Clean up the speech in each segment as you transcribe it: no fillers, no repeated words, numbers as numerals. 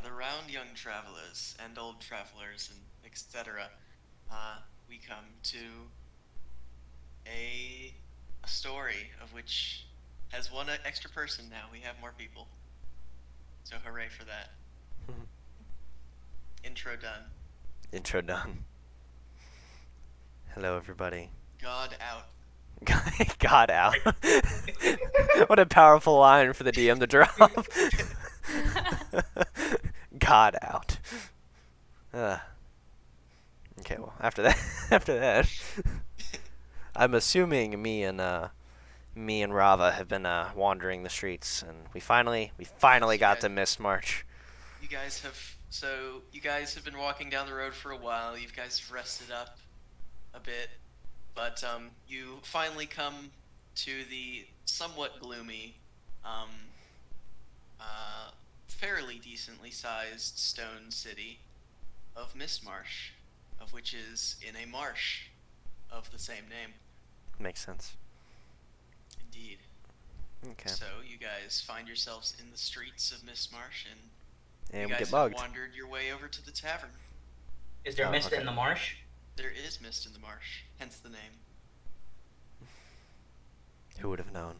gather round, young travelers and old travelers and etc. We come to a a story of which has one extra person now. We have more people. So hooray for that. Intro done. Intro done. Hello, everybody. God out. God out. What a powerful line for the DM to drop. God out. Okay, well, after that, I'm assuming me and Rava have been wandering the streets, and we finally Yes, got to Mist March. You guys have been walking down the road for a while. You guys have rested up a bit, but you finally come to the somewhat gloomy, um, fairly decently sized stone city of Mistmarsh, of which is in a marsh of the same name. Makes sense. Indeed. Okay. So you guys find yourselves in the streets of Mistmarsh, and And you we guys get have bugged. wandered your way over to the tavern. Is there mist in the marsh? There is mist in the marsh, hence the name. Who would have known?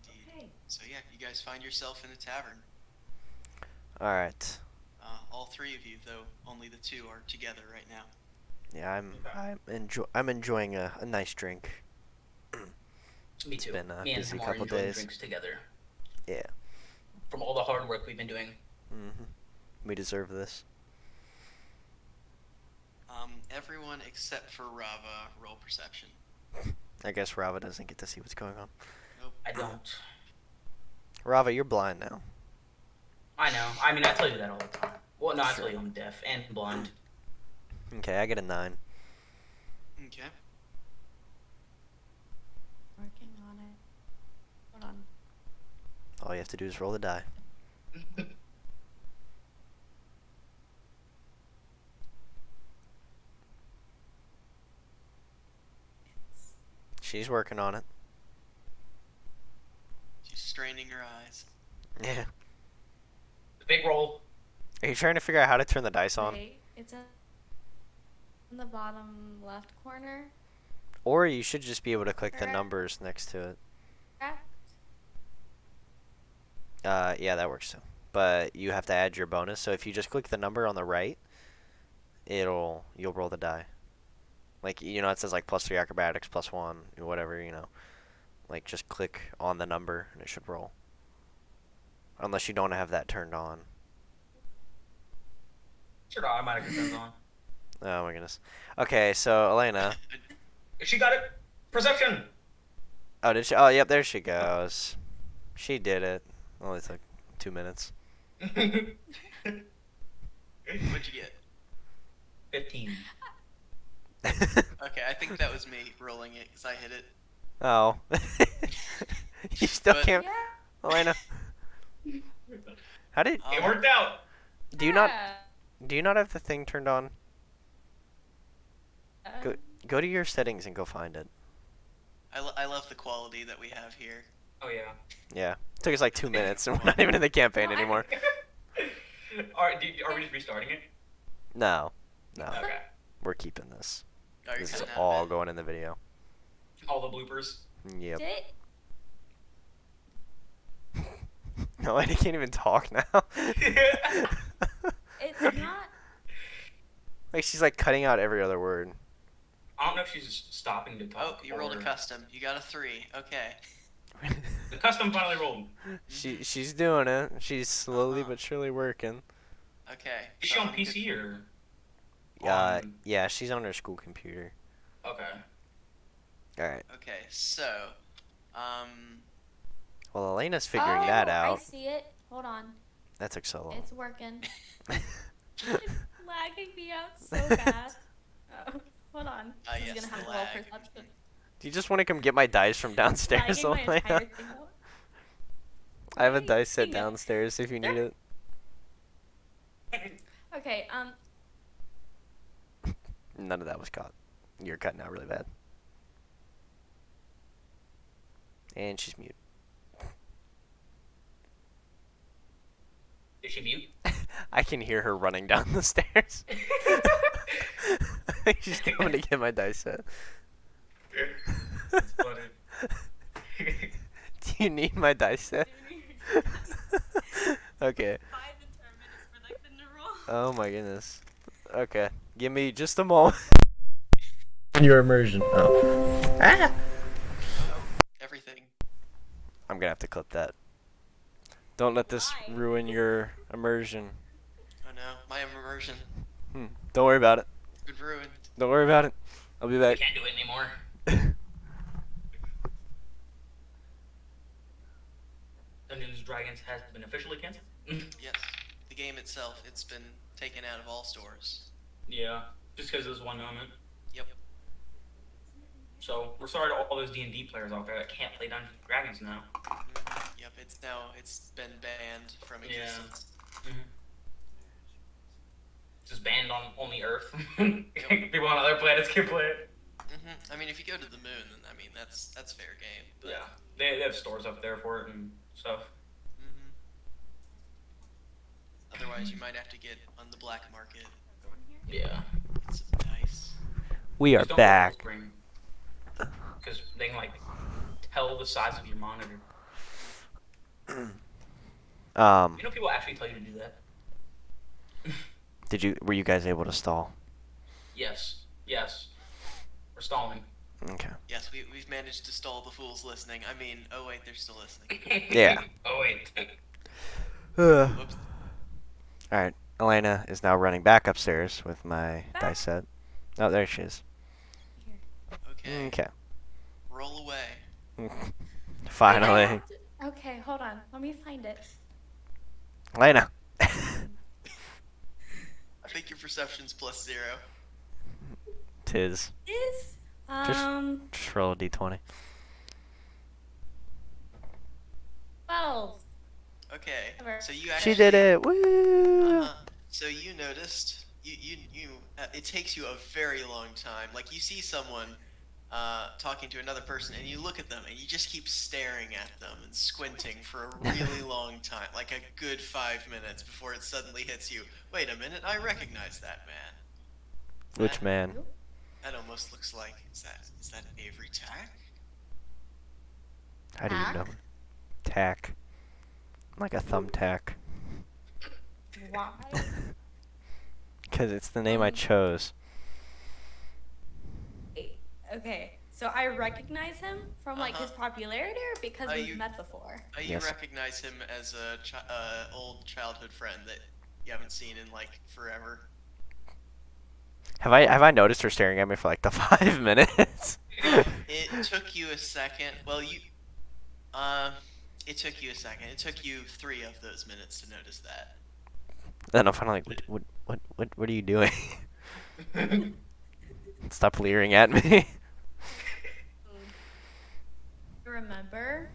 Indeed. Okay. So yeah, you guys find yourself in a tavern. All right. All three of you, though only the two are together right now. Yeah, I'm enjoying a nice drink. Me too. It's been a Me busy and Him are couple enjoying days. drinks together. Yeah. From all the hard work we've been doing. We deserve this. Everyone except for Rava roll perception. I guess Rava doesn't get to see what's going on. Nope. I don't. Rava, you're blind now. I know. I mean, I tell you that all the time. Well, no, I Sure. tell you I'm deaf and blind. Okay, I get a 9. Okay. Working on it. Hold on. All you have to do is roll the die. She's working on it. She's straining her eyes. Yeah. The big roll. Are you trying to figure out how to turn the dice on? Wait, it's in the bottom left corner. Or you should just be able to click the Correct. numbers next to it. Correct? Yeah, that works too. But you have to add your bonus. So if you just click the number on the right, you'll roll the die. Like, you know, it says like +3 acrobatics, +1, whatever, you know. Like, just click on the number and it should roll. Unless you don't have that turned on. Sure, automatically turns on. Oh my goodness. Okay, so Elena. She got it. Perception. Oh, did she? Oh, yep, there she goes. She did it. Only took 2 minutes. What'd you get? 15. Okay, I think that was me rolling it because I hit it. Oh. You still But- can't. Yeah. Elena. How did? It worked out. Do you not have the thing turned on? Yeah. Go to your settings and go find it. I love the quality that we have here. Oh, yeah. Yeah. It took us like 2 minutes and we're not even in the campaign anymore. Are we just restarting it? No. Okay. We're keeping this. Oh, you're This is cutting out all a bit. going in the video. All the bloopers. Yep. Did No, I can't even talk now. it's not. Like, she's like cutting out every other word. I don't know if she's just stopping to Oh, talk. you rolled a or- custom. You got a 3. Okay. The custom finally rolled. She's doing it. She's slowly but surely working. Okay. Is she so on I'm PC or? Yeah, she's on her school computer. Okay. All right. Okay, so, Well, Elena's figuring that I out. see it. Hold on. That took so long. It's working. It's lagging me out so bad. Oh, hold on. I'm yes, just gonna have the to roll lag. perception. Do you just want to come get my dice from downstairs, Lagging my entire Elena? thing out. I have a Wait, dice set hang on. downstairs if you need it. Okay, None of that was caught. You're cutting out really bad. And she's mute. Is she mute? I can hear her running down the stairs. I think she's coming to get my dice set. That's funny. Do you need my dice set? Okay. 5 to 10 minutes for like the new roll. Oh my goodness. Okay. Give me just a moment. Your immersion. Oh. Ah! Everything. I'm gonna have to clip that. Don't let this Why? ruin your immersion. Oh no, my immersion. Don't worry about it. It's been ruined. Don't worry about it. I'll be We back. can't do it anymore. Dungeons and Dragons has been officially canceled. Yes. The game itself, it's been taken out of all stores. Yeah, just because of this one moment. Yep. So we're sorry to all those D&D players out there that can't play Dungeons and Dragons now. Yep, it's been banned from Yeah. existence. It's just banned on only Earth. People on other planets can play it. I mean, if you go to the moon, then I mean that's fair game. But, Yeah, they have stores up there for it and stuff. Otherwise, you might have to get on the black market. Yeah. Get some dice. We are back. Because they can like tell the size of your monitor. You know, people actually tell you to do that. Were you guys able to stall? Yes. We're stalling. Okay. Yes, we've managed to stall the fools listening. I mean, oh wait, they're still listening. Yeah. Oh wait. Whoops. Alright. Elena is now running back upstairs with my dice set. Oh, there she is. Okay. Okay. Roll away. Finally. Okay, hold on. Let me find it. Elena. I think your perception's +0. Tis. Is Just roll a d20. 12. Okay. Whatever. So you actually. She did it. Woo! So you noticed. It takes you a very long time. Like you see someone talking to another person, and you look at them, and you just keep staring at them and squinting for a really long time, like a good 5 minutes before it suddenly hits you. Wait a minute, I recognize that man. Which man? That almost looks like is that Avery Tack? How do you know? Tack. Like a thumbtack. Why? Because it's the name I chose. Okay, so I recognize him from like his Uh-huh. popularity or because we've You- met before? You Yes. recognize him as a old childhood friend that you haven't seen in like forever. Have I noticed her staring at me for like the 5 minutes? It took you a second. Well, it took you a second. It took you 3 of those minutes to notice that. Then I'm finally like, what are you doing? Stop leering at me. Remember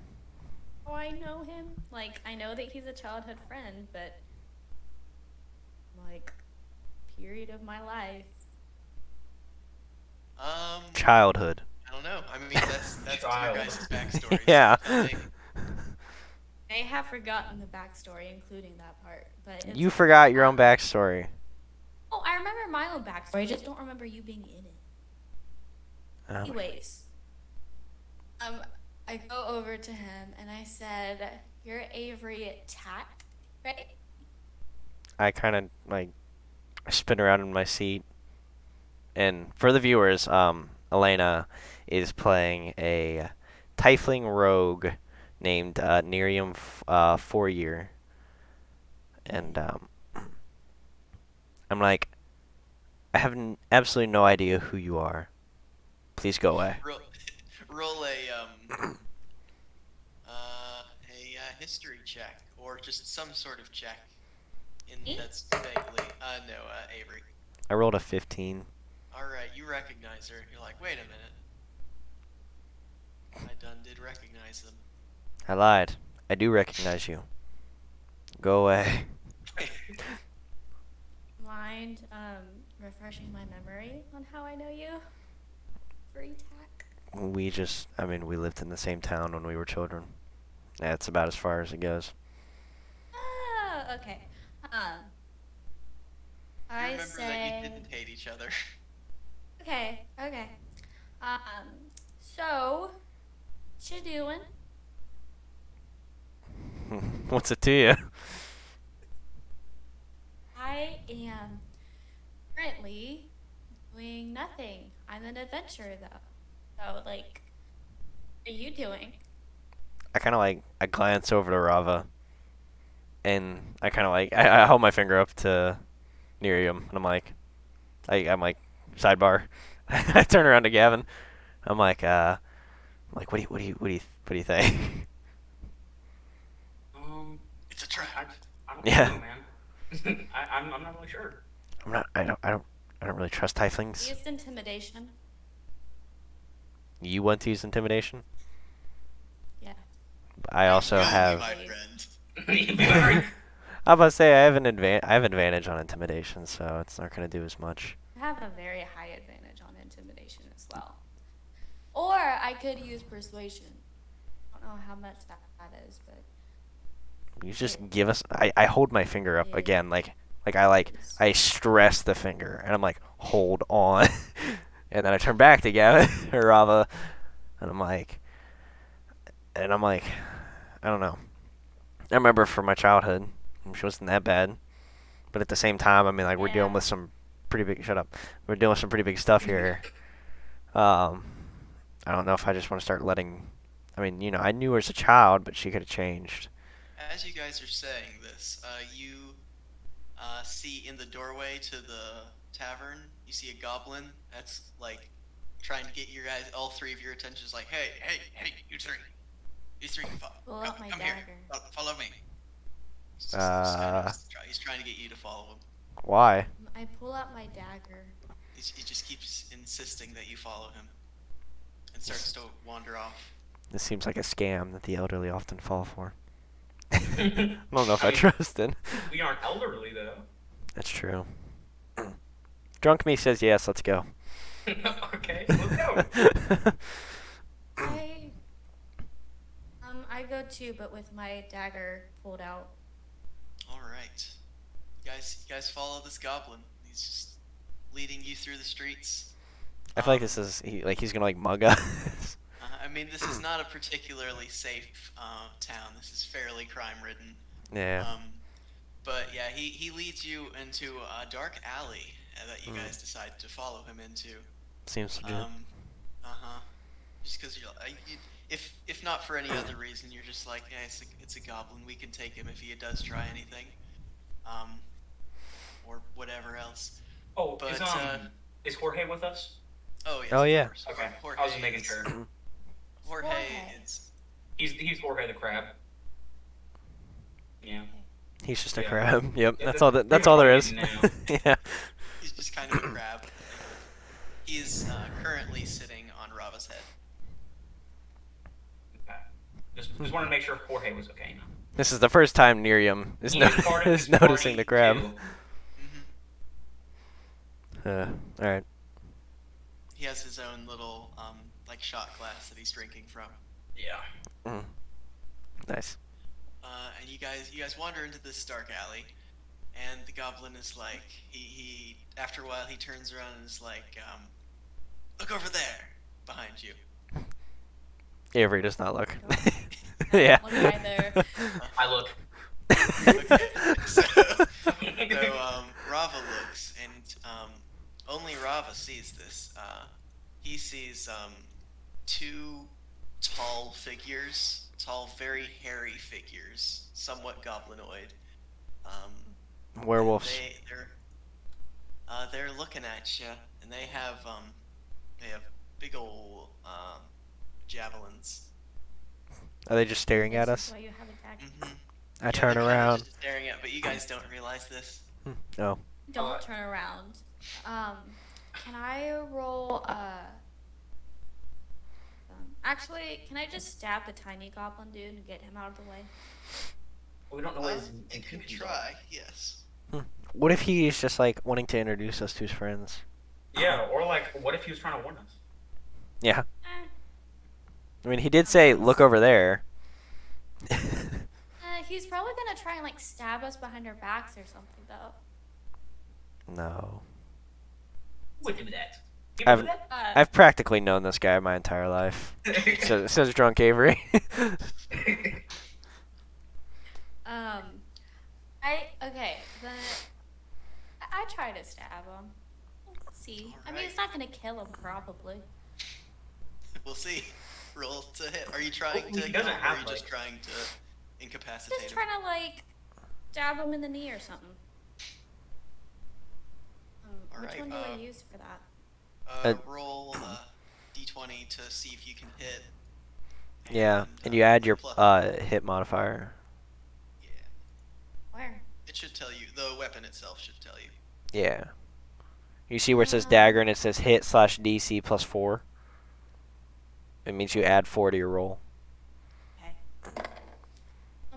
how I know him? Like, I know that he's a childhood friend, but like, period of my life. Childhood. I don't know. I mean, that's your Child. guys' backstory. Yeah. I have forgotten the backstory, including that part. But it's You forgot your own backstory. Oh, I remember my own backstory. I just don't remember you being in it. Oh. Anyways, I go over to him and I said, "You're Avery Tack, right?" I kind of like I spin around in my seat, and for the viewers, Elena is playing a Tiefling rogue named Nerium Fouryear, and I'm like, I have absolutely no idea who you are. Please go away. Roll a history check or just some sort of check. That's vaguely Avery. I rolled a 15. All right, you recognize her. You're like, wait a minute. I done did recognize them. I lied. I do recognize you. Go away. Mind refreshing my memory on how I know you? Avery Tack. We lived in the same town when we were children. That's about as far as it goes. Oh, okay. I Remember that you say. didn't hate each other. Okay. Okay. So, what you doing? What's it to you? I am currently doing nothing. I'm an adventurer though. So, like, what are you doing? I kind of like I glance over to Rava, and I kind of like I hold my finger up to Nerium, and I'm like sidebar. I turn around to Gavin. I'm like what do you think? It's a trap. I don't Yeah. know, man. I'm not really sure. I don't really trust tieflings. Used intimidation. You want to use intimidation? Yeah. I also Really, have. my friend. I'm about to say I have I have advantage on intimidation, so it's not gonna do as much. I have a very high advantage on intimidation as well. Or I could use persuasion. I don't know how much that is, but You just give us. I hold my finger up Yeah. again, I stress the finger, and I'm like, hold on, and then I turn back to Gavin or Rava, and I'm like, I don't know. I remember from my childhood, she wasn't that bad, but at the same time, I mean, like we're dealing Yeah. with some pretty big. Shut up. We're dealing with some pretty big stuff here. I don't know if I just want to start letting. I mean, you know, I knew her as a child, but she could have changed. As you guys are saying this, you see in the doorway to the tavern, you see a goblin that's like trying to get your guys, all three of your attention. Is like, hey, you three, pull out my come here, dagger. follow me. He's trying to get you to follow him. Why? I pull out my dagger. He just keeps insisting that you follow him, and starts to wander off. This seems like a scam that the elderly often fall for. I don't know if I mean, trust it. We aren't elderly though. That's true. Drunk me says yes. Let's go. Okay, let's go. I go too, but with my dagger pulled out. All right, you guys follow this goblin. He's just leading you through the streets. I feel like this is he's gonna like mug us. I mean, this is not a particularly safe town. This is fairly crime-ridden. Yeah. But yeah, he leads you into a dark alley that you guys decide to follow him into. Seems legit. Just because if not for any other reason, you're just like, yeah, it's a goblin. We can take him if he does try anything, or whatever else. Oh, But is Jorge with us? oh yes. Oh, of yeah. course. Okay, Jorge I was just making is- sure. Jorge Jorge. is. He's Jorge the crab. Yeah. He's just a Yeah. crab. Yep. Yeah, That's that's all. pretty That's much all there all is. you need to Yeah. He's just kind of a crab. He is currently sitting on Rava's head. Okay. Just wanted to make sure Jorge was okay. You know. This is the first time Nerium is, He was part of is this noticing party, the crab. too. All right. He has his own little like shot glass that he's drinking from. Yeah. Nice. And you guys wander into this dark alley, and the goblin is like, he after a while he turns around and is like, look over there behind you. Avery does not look. I Yeah. don't look either. I look. Okay, so Rava looks, and only Rava sees this. He sees two tall figures, very hairy figures, somewhat goblinoid. Werewolves. They're looking at you, and they have big old javelins. Are they just staring at This is us? why you have a dagger. Mm-hmm. I turn around. Just staring at, but you guys don't realize this. Oh. Don't turn around. Can I roll actually, can I just stab the tiny goblin dude and get him out of the way? We don't know what his You can intentions try, yes. What if he's just like wanting to introduce us to his friends? are. Yeah, or like, what if he was trying to warn us? Yeah. Eh. I mean, he did say, "Look over there." He's probably gonna try and like stab us behind our backs or something though. No. Who would do that? You I've- would do that? I've practically known this guy my entire life. Says Drunk Avery. Okay, I try to stab him. Let's see. I mean, it's not gonna kill him, probably. We'll see. Roll to hit. Are you trying Well, to he kill doesn't him, or are have, you just like- trying to incapacitate Just him? trying to like stab him in the knee or something. Which Alright, one do I use for that? Roll d20 to see if you can hit. Yeah, and you add your hit modifier. Yeah, Where? it should tell you. The weapon itself should tell you. Yeah. You see where it says dagger and it says hit / DC plus 4? It means you add 4 to your roll. Okay.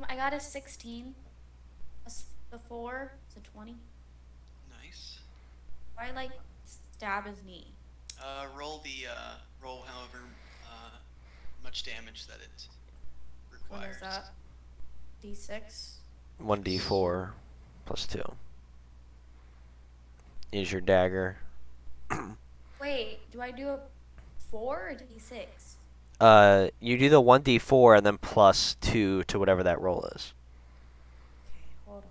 I got a 16 plus the 4, so 20. Nice. I like stab his knee. Roll roll however much damage that it What requires. is that? D6. 1d4 plus 2 is your dagger. Wait, do I do a 4 or D6? You do the 1d4 and then plus 2 to whatever that roll is. Okay, hold on.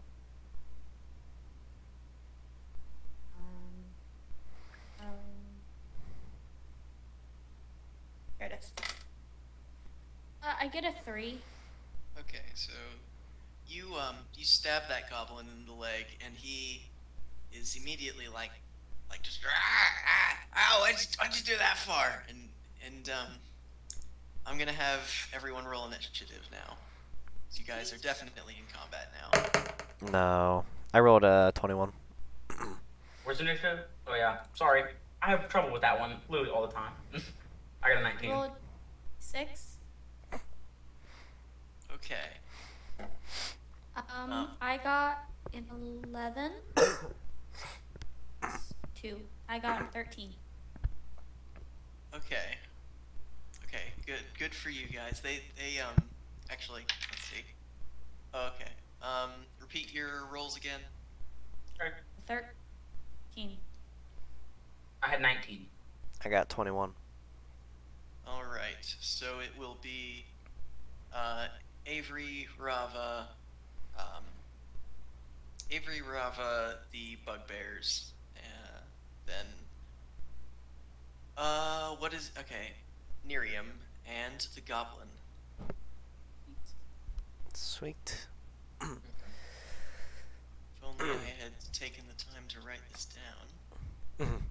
Here it is. I get a 3. Okay, so you stab that goblin in the leg, and he is immediately like just ow, why'd you do that for? And I'm gonna have everyone roll initiative now. So you guys are definitely in combat now. No. I rolled a 21. Where's the initiative? Oh yeah. Sorry. I have trouble with that one literally all the time. I got a 19. Roll 6. Okay. I got an 11. 2. I got 13. Okay. Okay. Good for you guys. They actually, let's see. Oh, okay. Repeat your rolls again. Okay. 13. I had 19. I got 21. All right. So it will be Avery, Rava, the bugbears, then what is okay? Nerium and the goblin. Sweet. If only I had taken the time to write this down.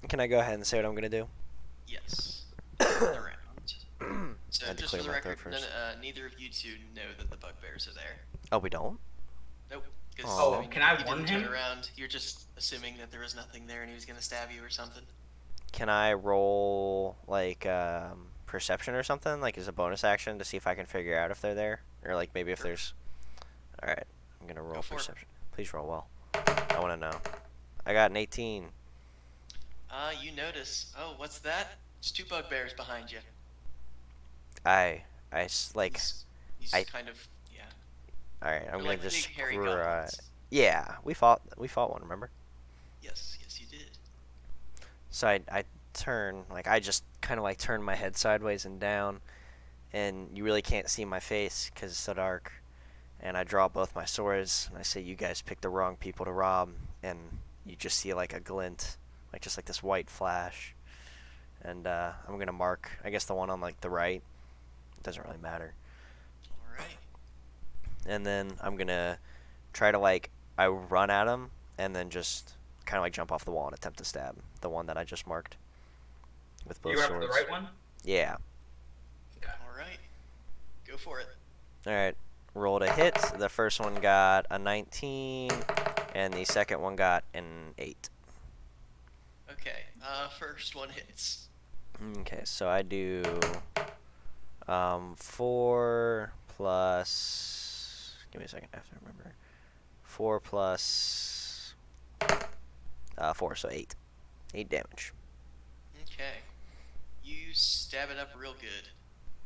Can I go ahead and say what I'm gonna do? Yes. The round. So Had to just for clear the my record, throat first. neither of you two know that the bugbears are there. Oh, we don't? Nope. 'Cause, Oh, mean, can I you warn didn't turn him? around. You're just assuming that there was nothing there and he was gonna stab you or something. Can I roll like perception or something, like as a bonus action to see if I can figure out if they're there, or like maybe if Sure. there's. All right, I'm gonna roll for it. perception. Please roll well. I want to know. I got an 18. You notice. Oh, what's that? There's two bugbears behind you. Like. He's I- kind of yeah. All right, I'm They're gonna like just big hairy screw. goblins. Yeah, we fought one. Remember? Yes, you did. So I turn, like I just kind of like turn my head sideways and down, and you really can't see my face because it's so dark. And I draw both my swords, and I say, "You guys picked the wrong people to rob." And you just see like a glint, like just like this white flash. And I'm gonna mark, I guess the one on like the right. It doesn't really matter. All right. And then I'm gonna try to like I run at him, and then just kind of like jump off the wall and attempt to stab the one that I just marked with both You were swords. after the right one? Yeah. Okay. All right. Go for it. All right. Rolled a hit. The first one got a 19, and the second one got an 8. Okay. First one hits. Okay, so I do 4 plus. Give me a second. I have to remember. 4 plus 4, so 8. 8 damage. Okay. You stab it up real good.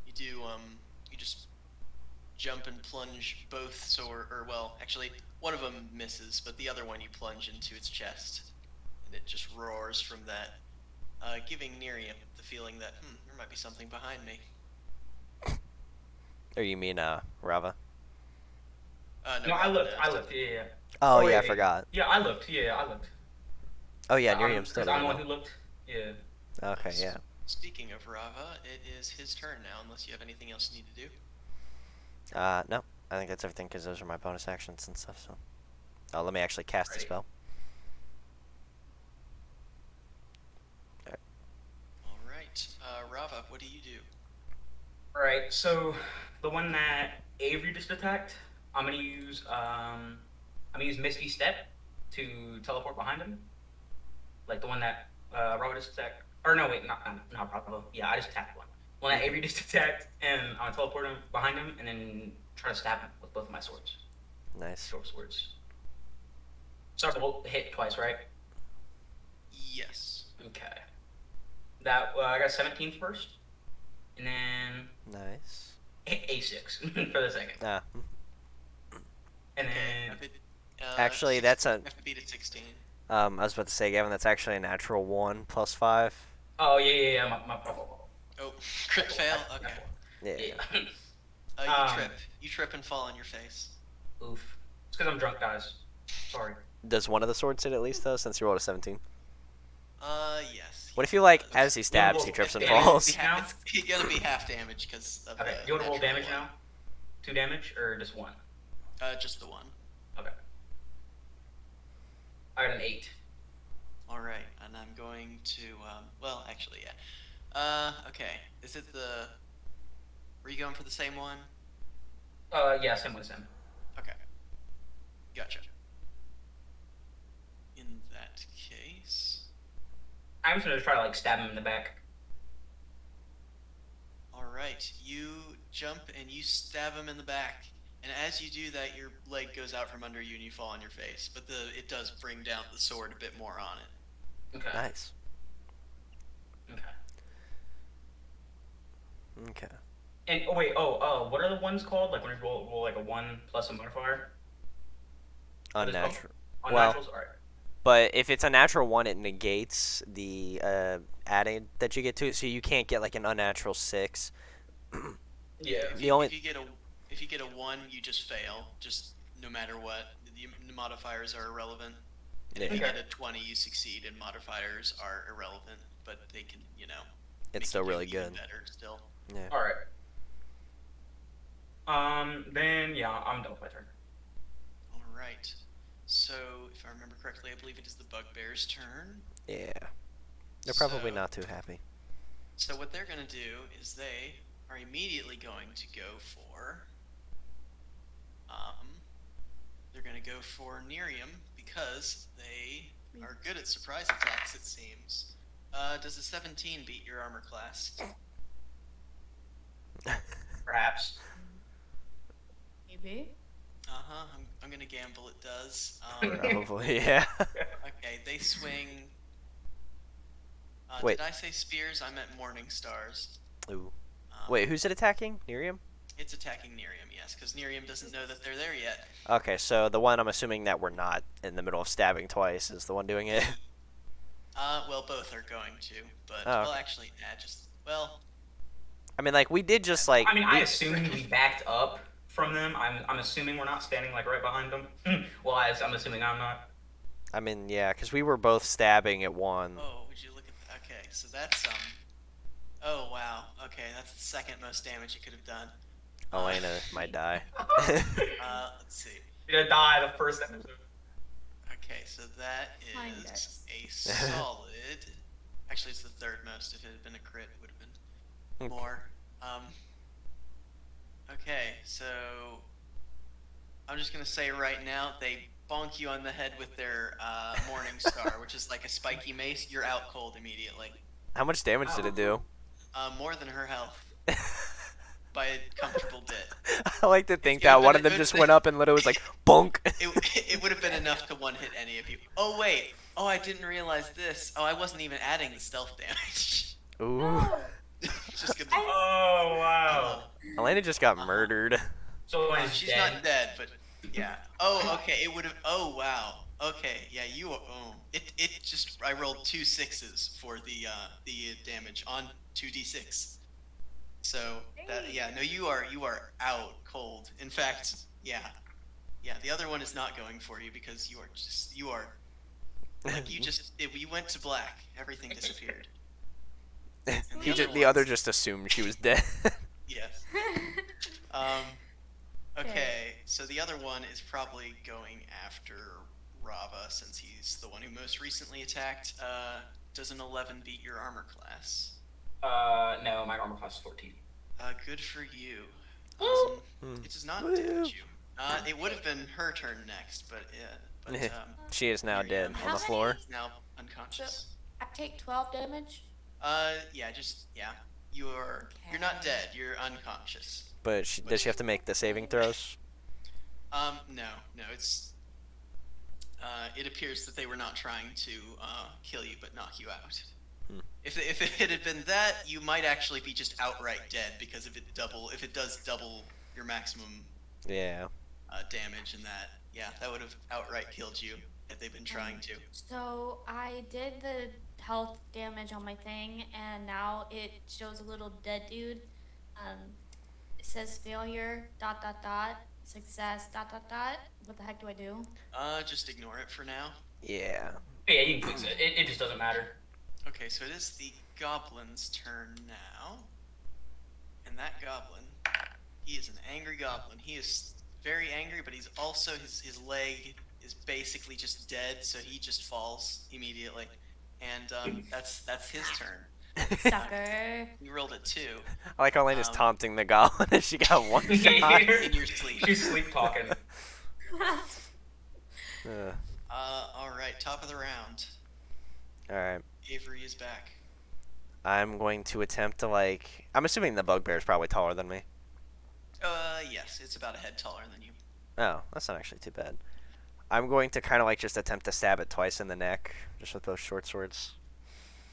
You do you just jump and plunge both sword, or well, actually, one of them misses, but the other one you plunge into its chest, and it just roars from that, giving Nerium the feeling that there might be something behind me. Or you mean Rava? No, I Rava looked. knows. I looked. Yeah. Oh wait, yeah, I wait. forgot. Yeah, I looked. Yeah, I looked. Oh yeah, I'm, Nerium's still 'cause I'm the there. one who looked. Yeah. Okay, yeah. Speaking of Rava, it is his turn now, unless you have anything else you need to do. No, I think that's everything because those are my bonus actions and stuff. So, oh, let me actually cast the Alrighty. spell. All right, Rava, what do you do? All right. So the one that Avery just attacked, I'm gonna use Misty Step to teleport behind him. Like the one that Robert just attacked. Or no, wait, not Bravo. Yeah, I just attacked one. One that Avery just attacked, and I'm gonna teleport him behind him, and then try to stab him with both of my swords, Nice. short swords. So we'll hit twice, right? Yes. Okay. That I got 17 first, and then Nice. A6 for the second, Ah, and Okay. then if it, actually, six- that's a. you have to beat a 16. I was about to say, Gavin, that's actually a natural 1 plus 5. oh yeah, my Oh, crit fail. Okay. Yeah. Yeah. You You trip and fall on your face. Oof. It's because I'm drunk, guys. Sorry. Does one of the swords hit at least though, since you rolled a 17? Yes. What if you like, as he stabs, he roll trips and damage? falls? Now? It's gonna be half damage because of Okay. the You want to roll natural damage one. now? 2 damage or just 1? Just the one. Okay. I got an 8. All right, and I'm going to. Well, actually, yeah. Okay. Is it the? Were you going for the same one? Yeah, same with him. Okay. Gotcha. In that case. I'm just gonna try to like stab him in the back. All right. You jump and you stab him in the back, and as you do that, your leg goes out from under you and you fall on your face. But it does bring down the sword a bit more on it. Okay. Nice. Okay. Okay. And what are the ones called? Like when you roll like a 1 plus a modifier? What is it called? Unnatural. Unnaturals? Alright. But if it's a natural 1, it negates the added that you get to it, so you can't get like an unnatural 6. Yeah. If The you, only- if you get a 1, you just fail. Just no matter what, the modifiers are irrelevant. And if you Okay. get a 20, you succeed, and modifiers are irrelevant, but they can, make It's still you do really even good. better still. Yeah. Alright. Then yeah, I'm done with my turn. All right. So, if I remember correctly, I believe it is the bugbear's turn. Yeah. They're probably So- not too happy. So what they're gonna do is they are immediately going to go for. They're gonna go for Nerium because they are good at surprise attacks. It seems. Does a 17 beat your armor class? Perhaps. Maybe. I'm gonna gamble it does. Probably, yeah. Okay, they swing. Wait. Did I say spears? I meant morning stars. Ooh. Um, Wait, who's it attacking? Nerium? It's attacking Nerium, yes, because Nerium doesn't know that they're there yet. Okay, so the one I'm assuming that we're not in the middle of stabbing twice is the one doing it. Well, both are going to, but Oh, well, okay. actually, just well, I mean, like, we did just, like... I mean, I we- assumed we backed up from them. I'm assuming we're not standing like right behind them. Well, I'm assuming I'm not. I mean, yeah, because we were both stabbing at one. oh, would you look at that? Okay, so that's oh wow, okay, that's the second most damage you could have done. Elena might die. Let's see. You're gonna die the first episode. Okay, so that Kind is a solid. Actually, it's the third most. If it had been a crit, it would have been more. Okay, so I'm just gonna say right now they bonk you on the head with their Morning Star, which is like a spiky mace. You're out cold immediately. How much damage did it do? More than her health by a comfortable bit. I like to think Yeah, that one but of them it- just went up and literally was like, bonk! It would have been enough to one hit any of you. Oh wait. Oh, I didn't realize this. Oh, I wasn't even adding the stealth damage. Ooh. Just gonna. Oh wow. Elena just got murdered. So when it's She's dead. not dead, but yeah. Oh, okay. It would have. Oh, wow. Okay, yeah. You. Oh, it just. I rolled 2 6s for the damage on 2d6. So that yeah. No, you are out cold. In fact, yeah. Yeah. The other one is not going for you because you are like you went to black. Everything disappeared. And The other just assumed she was dead. Yes. Um. Okay, so the other one is probably going after Rava since he's the one who most recently attacked. Does an 11 beat your armor class? No, my armor class is 14. Good for you. Woo! It does not Woo. damage you. It would have been her turn next, but She is now Miriam dead How on the many? floor. is now unconscious. I take 12 damage. Yeah, you're not dead. You're unconscious. But does she have to make the saving throws? No, it's. It appears that they were not trying to kill you, but knock you out. If it had been that, you might actually be just outright dead because if it does double your maximum Yeah. damage, and that would have outright killed you if they've been trying to. So I did the health damage on my thing, and now it shows a little dead dude. It says failure, ... success, ... What the heck do I do? Just ignore it for now. Yeah. Yeah, you can fix it. It just doesn't matter. Okay, so it is the goblin's turn now. And that goblin, he is an angry goblin. He is very angry, but he's also, his leg is basically just dead, so he just falls immediately. And that's his turn. Sucker. You rolled a 2 I like how Elena's taunting the goblin and she got one shot. in your sleep. She's sleep talking. Alright, top of the round. Alright. Avery is back. I'm going to attempt to I'm assuming the bugbear is probably taller than me. Yes, it's about a head taller than you. Oh, that's not actually too bad. I'm going to kind of just attempt to stab it twice in the neck, just with those short swords.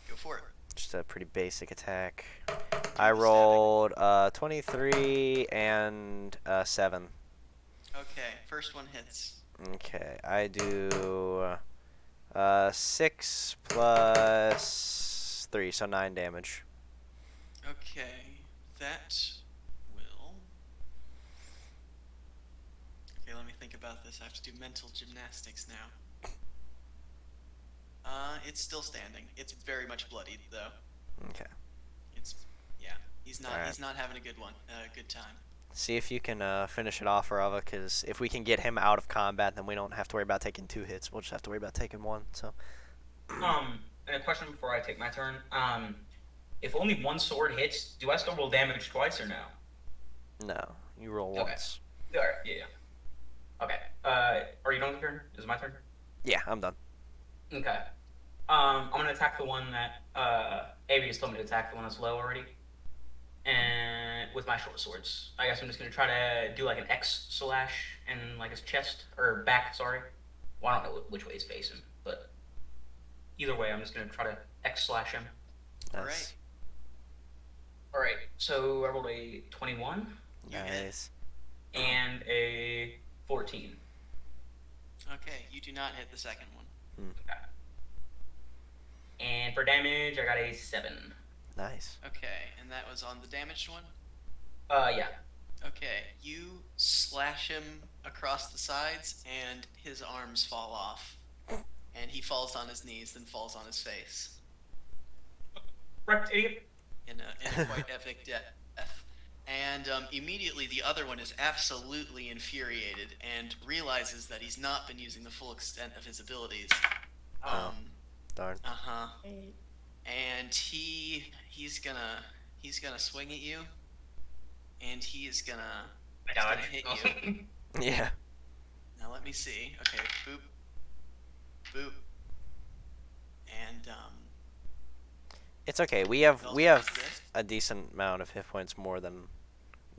Go for it. Just a pretty basic attack. I rolled 23 and 7. Okay, first one hits. Okay, I do 6 plus 3, so 9 damage. Okay, that will. Okay, let me think about this. I have to do mental gymnastics now. It's still standing. It's very much bloodied though. Okay. He's Alright. not having a good time. See if you can finish it off, Rava, because if we can get him out of combat, then we don't have to worry about taking 2 hits. We'll just have to worry about taking 1. So. And a question before I take my turn. If only one sword hits, do I still roll damage twice or no? No, you roll Okay. once. Alright, yeah. Okay. Are you done with your turn? Is it my turn? Yeah, I'm done. Okay. I'm gonna attack the one that Avery has told me to attack, the one that's low already. And with my short swords. I guess I'm just gonna try to do like an X slash in like his chest or back, sorry. Well, I don't know which way he's facing, but either way I'm just gonna try to X slash him. Nice. Alright, so I rolled a 21 You hit. Nice. and a 14. Okay, you do not hit the second one. Okay. And for damage, I got a 7. Nice. Okay, and that was on the damaged one? Yeah. Okay, you slash him across the sides, and his arms fall off. And he falls on his knees, then falls on his face. Right, idiot. In a quite epic death. And immediately the other one is absolutely infuriated and realizes that he's not been using the full extent of his abilities. Darn. Uh-huh. And he's gonna swing at you, and he's gonna hit you. Yeah. Now let me see. Okay, boop, boop, and It's okay. We have Spell we test have this. a decent amount of hit points more than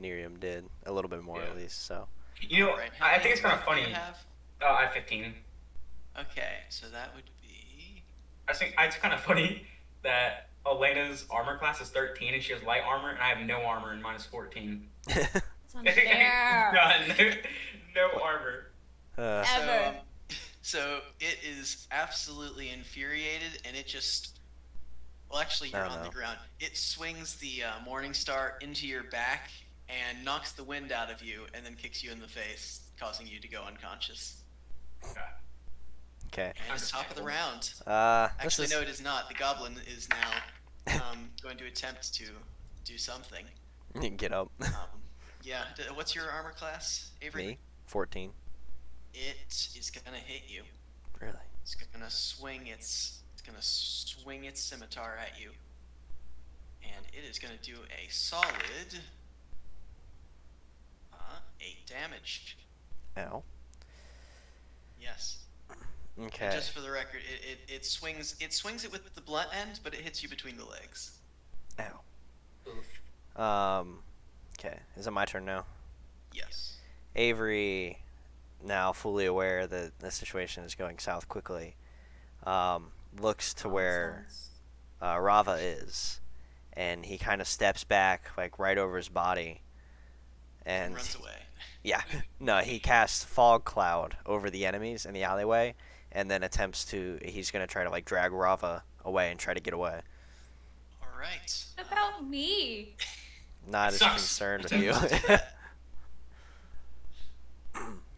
Nerium did. A little bit more Yeah. at least. So. You know, Alright, how I many think it's kind of health do funny. you have? I have 15. Okay, so that would be. I think it's kind of funny that Elena's armor class is 13 and she has light armor, and I have no armor and mine is 14. It's unfair. None. No armor. Uh, So, Ever. so it is absolutely infuriated, and it just. Well, actually, you're Oh, on no. the ground. It swings the Morning Star into your back and knocks the wind out of you, and then kicks you in the face, causing you to go unconscious. okay. And it's top of the round. This Actually, is no, it is not. The goblin is now going to attempt to do something. you can get up. Yeah. What's your armor class, Avery? Me, 14. It is gonna hit you. Really? It's gonna swing its scimitar at you, and it is gonna do a solid 8 damage. Ow. Yes. And Okay. just for the record, it swings it with the blunt end, but it hits you between the legs. Ow. Oof. Okay. Is it my turn now? Yes. Avery, now fully aware that the situation is going south quickly, looks to where Rava is, and he kind of steps back, like right over his body, and Runs away. yeah, no, he casts fog cloud over the enemies in the alleyway, and then he's gonna try to like drag Rava away and try to get away. All right. What about me? Not as Sucks. concerned with you. Let's do that.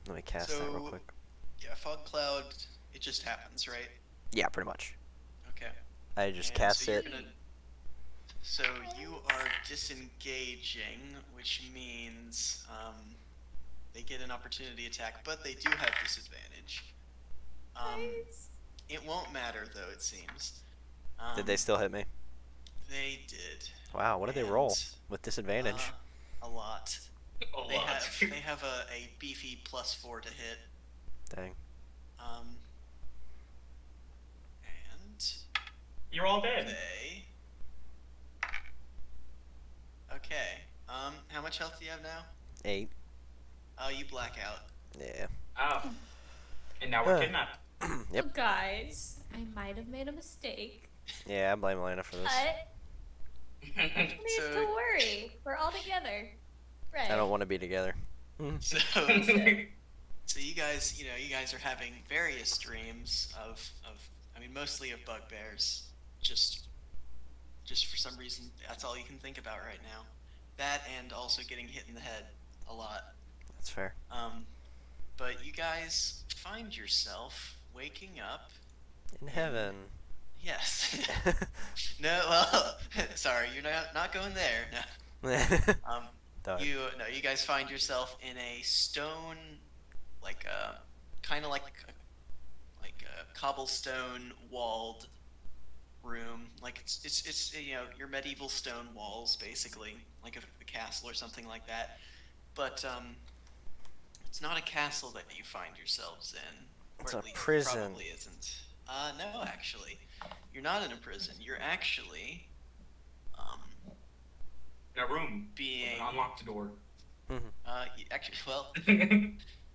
Let me cast that real So- quick. Yeah, fog cloud. It just happens, right? Yeah, pretty much. Okay. I just And cast so you're it. So you are disengaging, which means they get an opportunity attack, but they do have disadvantage. Guys. It won't matter though, it seems. Did they still hit me? They did. Wow, what did they roll And, with disadvantage? A lot. A They lot. have a beefy +4 to hit. Dang. And You're all dead. they. Okay. How much health do you have now? 8. Oh, you black out. Yeah. Oh. And now we're Uh. kidnapped. Yep. Oh, guys, I might have made a mistake, Yeah, I blame Lana for this. but no need So- to worry. We're all together. Right. I don't want to be together. So, so you guys, you guys are having various dreams of I mean, mostly of bugbears. Just for some reason, that's all you can think about right now. That and also getting hit in the head a lot. That's fair. But you guys find yourself waking up. In heaven. Yes. No, well, sorry, you're not going there. No. Done. You guys find yourself in a stone, like kind of like a cobblestone walled room. Like it's your medieval stone walls basically, like a castle or something like that. But it's not a castle that you find yourselves in. It's or a at least it prison. Probably isn't. No, actually, you're not in a prison. You're actually In a room. being Unlock the door. actually well.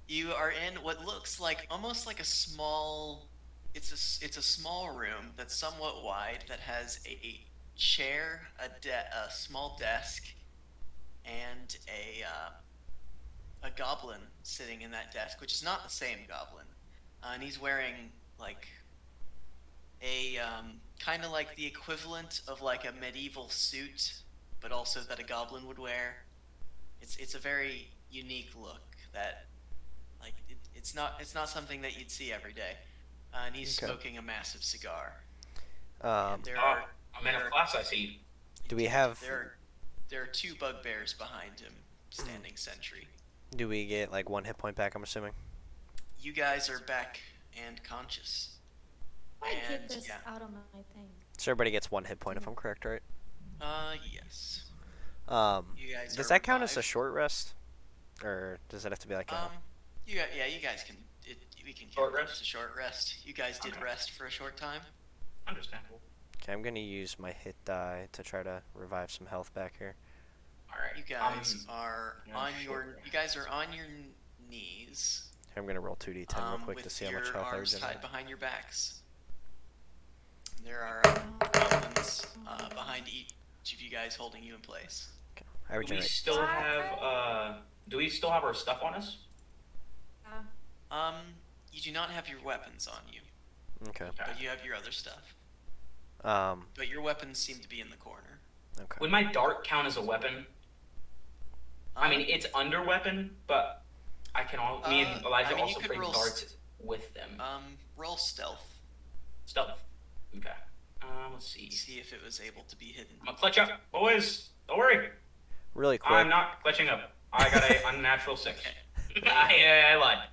You are in what looks like almost like a small. It's a small room that's somewhat wide that has a chair, a small desk, and a goblin sitting in that desk, which is not the same goblin, and he's wearing like a kind of like the equivalent of like a medieval suit, but also that a goblin would wear. It's a very unique look that like it's not something that you'd see every day. And he's Okay. smoking a massive cigar. Um, And there Oh, are I'm in a class, I see. do we have? there are 2 bugbears behind him standing sentry. Do we get like 1 hit point back? I'm assuming. You guys are back and conscious. I and, get this yeah. out of my thing. So everybody gets 1 hit point if I'm correct, right? Yes. You guys Does are that count as a revived. short rest, or does it have to be like a? You guys can. We can Short count it rest? as a short rest. You guys did Okay. rest for a short time. Understandable. Okay, I'm gonna use my hit die to try to revive some health back here. Alright. You guys are yeah, on short your. rest. You guys are on your knees. I'm gonna roll 2d10 real quick with to see how your much health I arms regenerate. tied behind your backs. There are goblins behind each of you guys holding you in place. I Do we regenerate. still have Do we still have our stuff on us? You do not have your weapons on you, Okay. but you have your other stuff. Um. But your weapons seem to be in the corner. Okay. Would my dart count as a weapon? I mean, it's under weapon, but I can all. Me and Elijah I mean, you also could bring roll darts with them. Roll stealth. Stealth. Okay. Let's see. See if it was able to be hidden. I'm gonna clutch up, boys. Don't worry. Really quick. I'm not clutching up. I got a unnatural 6. I lied.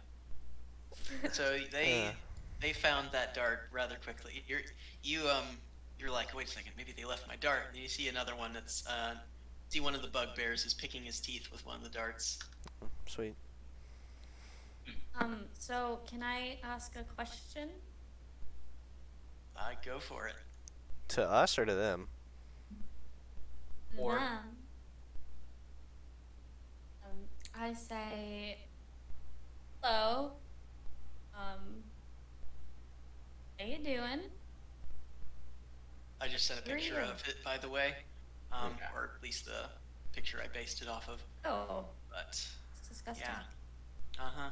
So they found that dart rather quickly. You're like, wait a second, maybe they left my dart. And you see another one that's see one of the bugbears is picking his teeth with one of the darts. Sweet. So can I ask a question? Go for it. To us or to them? Or- Them. I say, hello. How you doing? I just sent a Who are picture you? of it, by the way, Okay. or at least the picture I based it off of. Oh, But it's disgusting. yeah,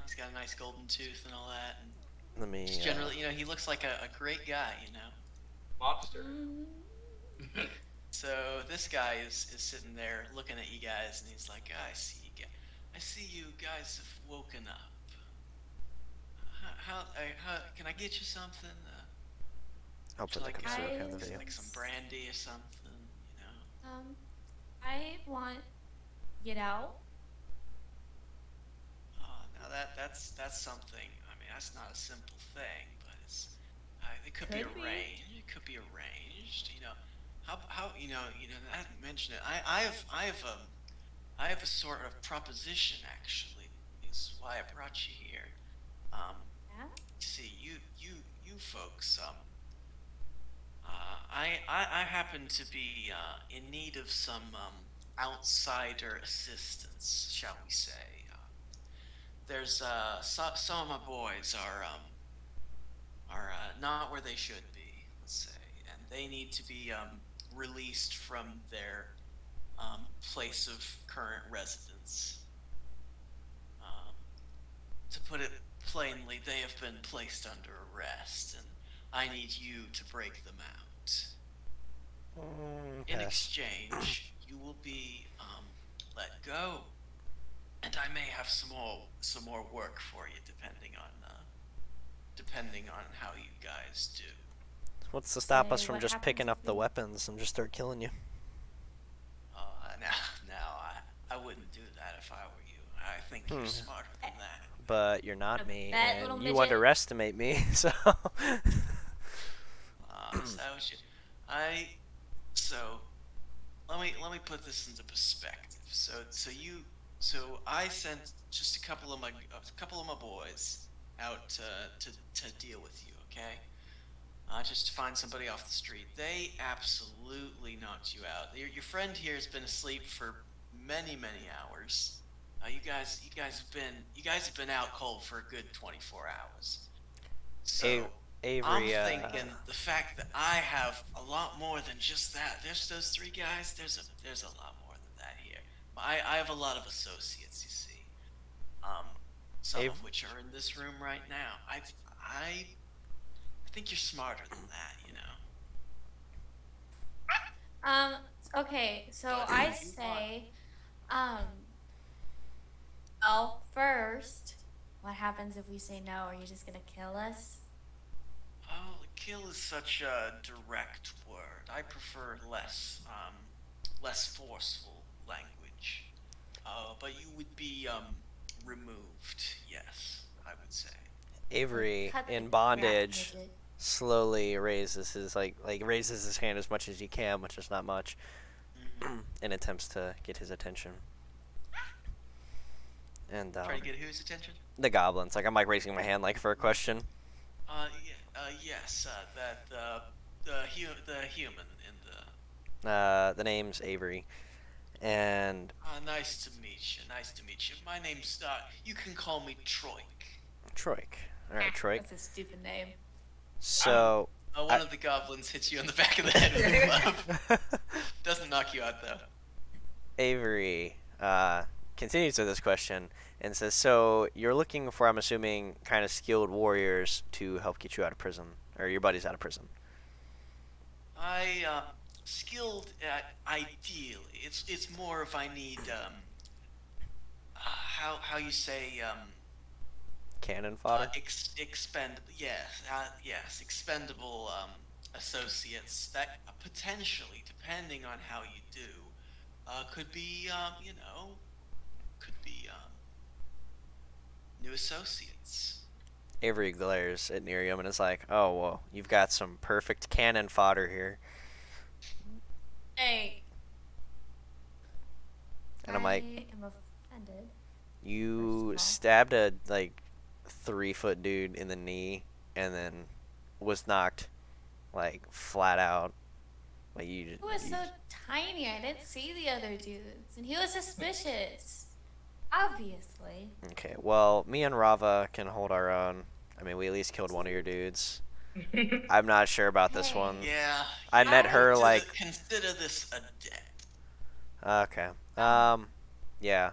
he's got a nice golden tooth and all that. And Let me. just generally, he looks like a great guy, Lobster. Mm, So this guy is sitting there looking at you guys, and he's like, I see you guys have woken up. How can I get you something? I'll put like a like, photo in the I- video. like some brandy or something, I want to get out. Oh, now that's something. I mean, that's not a simple thing, but it could be Could be. arranged. It could be arranged. How I hadn't mentioned it. I have a sort of proposition actually. Is why I brought you here. Yeah? See, you folks. I happen to be in need of some outsider assistance, shall we say? There's some of my boys are not where they should be, let's say, and they need to be released from their place of current residence. To put it plainly, they have been placed under arrest, and I need you to break them out. In Pass. exchange, you will be let go, and I may have some more work for you, depending on how you guys do. What's to stop us Say, from what just happens picking if up the we- weapons and just start killing you? I wouldn't do that if I were you. I think you're smarter than that. But you're not me, That little and you midget. underestimate me, so. So let me put this into perspective. So I sent just a couple of my boys out to deal with you, okay? Just to find somebody off the street. They absolutely knocked you out. Your friend here has been asleep for many hours. You guys have been out cold for a good 24 hours. So Avery, I'm thinking the fact that I have a lot more than just that. There's those 3 guys. There's a lot more than that here. I have a lot of associates, you see. Some of which are in this room right now. I think you're smarter than that, Okay, so But I if you say, well, first, what happens if we say no? Are you just gonna kill us? Oh, kill is such a direct word. I prefer less forceful language. But you would be removed. Yes, I would say. Avery Cut the in crap, bondage midget. slowly raises his raises his hand as much as he can, which is not much, and attempts to get his attention. And Try to get whose attention? the goblins, I'm raising my hand for a question. Yes. The human in The name's Avery, and Nice to meet you. Nice to meet you. My name's you can call me Troik. Troik. All right, Troik. That's a stupid name. So One of the goblins hits you on the back of the head with a club. Doesn't knock you out though. Avery, continues with this question and says, "So you're looking for, I'm assuming, kind of skilled warriors to help get you out of prison, or your buddies out of prison." Skilled, ideally. It's more if I need, how you say, Cannon fodder. expendable, yes, expendable, associates that potentially, depending on how you do, could be, new associates. Avery glares at Nerium and is like, "Oh well, you've got some perfect cannon fodder here." Hey. And I'm like, I am offended. "You First of all. stabbed a like 3-foot dude in the knee, and then was knocked like flat out. Like you." He was so tiny, I didn't see the other dudes, and he was suspicious. Obviously. Okay, well, me and Rava can hold our own. I mean, we at least killed one of your dudes. I'm not sure about this Hey. one. Yeah. I you met need her, to like- consider this a debt. Okay. Yeah.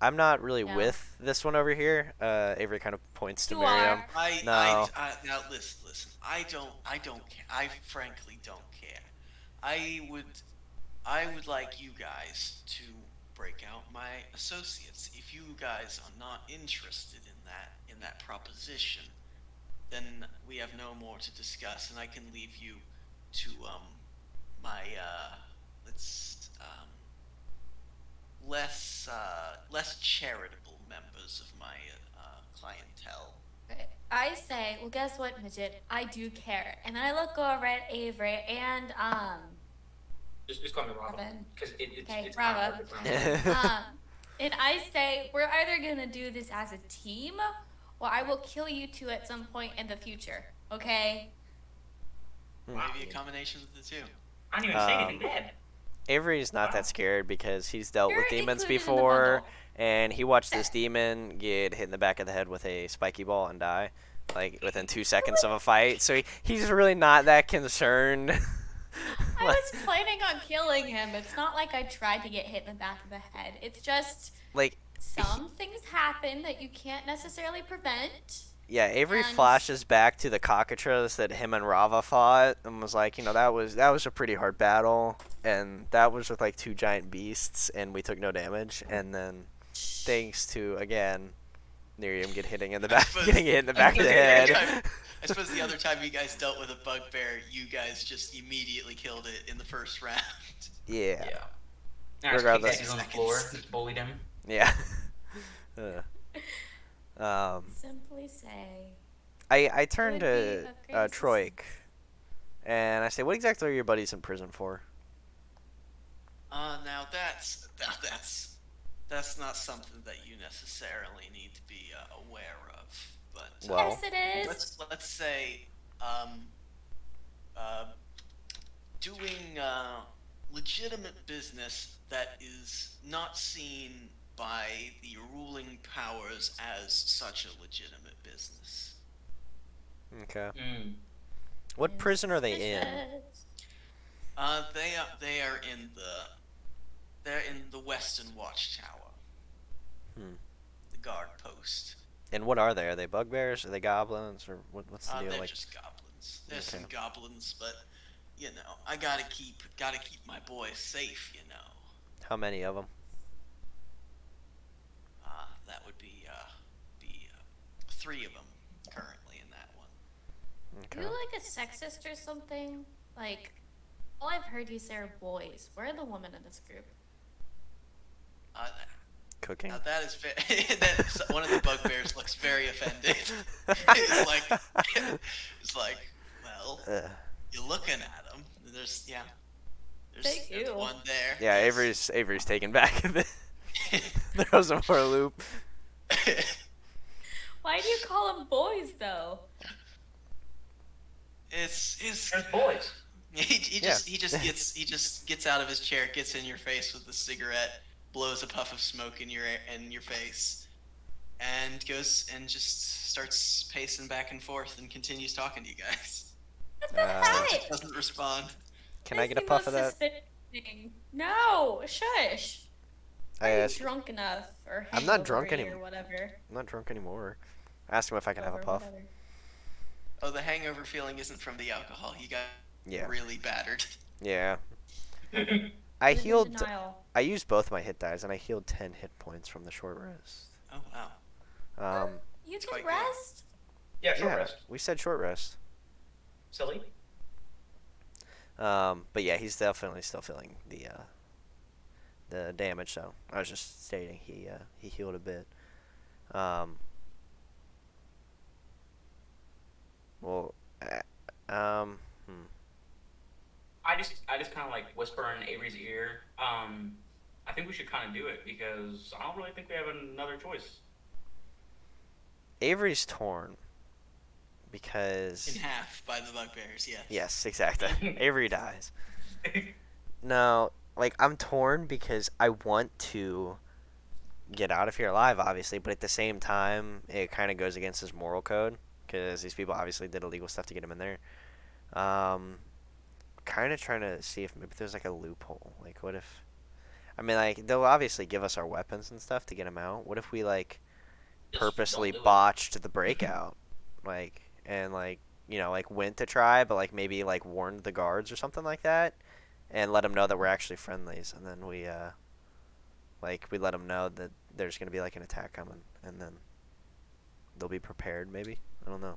I'm not really Yeah. with this one over here. Avery kind of points to You Miriam. are. No. Now listen. I don't care. I frankly don't care. I would like you guys to break out my associates. If you guys are not interested in that proposition, then we have no more to discuss, and I can leave you to my less charitable members of my clientele. I say, well, guess what, midget? I do care. And then I look over at Avery and Just call me Robin, Robin. because it's Okay, it's kind of hard Robin. to pronounce. And I say we're either gonna do this as a team, or I will kill you two at some point in the future. Okay? Maybe a combination of the two. I didn't even say anything bad. Avery's not Wow. that scared because he's dealt with You're demons included in the before, bundle. and he watched this demon get hit in the back of the head with a spiky ball and die, like within 2 seconds of a fight. So he's really not that concerned. I was planning on killing him. It's not like I tried to get hit in the back of the head. It's just Like, some things happen that you can't necessarily prevent. yeah, Avery And- flashes back to the cockatrice that him and Rava fought and was like, that was a pretty hard battle, and that was with like 2 giant beasts, and we took no damage. And then, thanks to again, Nerium getting hit in the back of the head. I suppose the other time you guys dealt with a bugbear, you guys just immediately killed it in the first round. Yeah. Now it's Regardless. kicked on the floor, just bullied him. Yeah. Simply say. I turn Would to be of great Troik, assistance. and I say, "What exactly are your buddies in prison for?" Now that's not something that you necessarily need to be aware of, but Well, Yes, it is. let's say doing legitimate business that is not seen by the ruling powers as such a legitimate business. Okay. Mm. What prison are they in? Suspicious. They're in the Western Watchtower. Hmm. The guard post. And what are they? Are they bugbears? Are they goblins? Or what's the deal? They're Like, just goblins. There's Okay. some goblins, but I gotta keep my boys safe. how many of them? That would be 3 of them currently in that one. Are Okay. you like a sexist or something? Like, all I've heard you say are boys. Where are the women in this group? Cooking. Now that is that one of the bugbears looks very offended. it's like, well, Ugh. you're looking at them. There's Thank there's you. one there. Yeah, Yes. Avery's taken back a bit. Throws him for a loop. Why do you call them boys, though? it's There's boys. he just gets out of his chair, gets in your face with the cigarette, blows a puff of smoke in your face, and goes and just starts pacing back and forth and continues talking to you guys. That's not right. Doesn't respond. Can I That's get a the puff of most that? suspicious thing. No, shush. I Are you asked. drunk enough or I'm not drunk hangover-y or anymore. whatever? I'm not drunk anymore. I asked him if I could have a Over puff. whatever. Oh, the hangover feeling isn't from the alcohol. You got Yeah. really battered. Yeah. I I Live in healed. denial. I used both my hit dies, and I healed 10 hit points from the short rest. Oh wow. You It's can quite good. rest. Yeah, short Yeah, rest. we said short rest. Silly. But yeah, he's definitely still feeling the damage. So I was just stating he healed a bit. Um, well, I just kind of like whisper in Avery's ear. I think we should kind of do it because I don't really think we have another choice. Avery's torn because In half by the bugbears. Yes. yes, exactly. Avery dies. No, like I'm torn because I want to get out of here alive, obviously, but at the same time, it kind of goes against his moral code because these people obviously did illegal stuff to get him in there. Kind of trying to see if maybe there's like a loophole. Like, what if? I mean, like they'll obviously give us our weapons and stuff to get him out. What if we like Just purposely don't do it. botched the breakout, like and like like went to try, but like maybe like warned the guards or something like that, and let them know that we're actually friendlies, and then we let them know that there's gonna be like an attack coming, and then they'll be prepared. Maybe I don't know.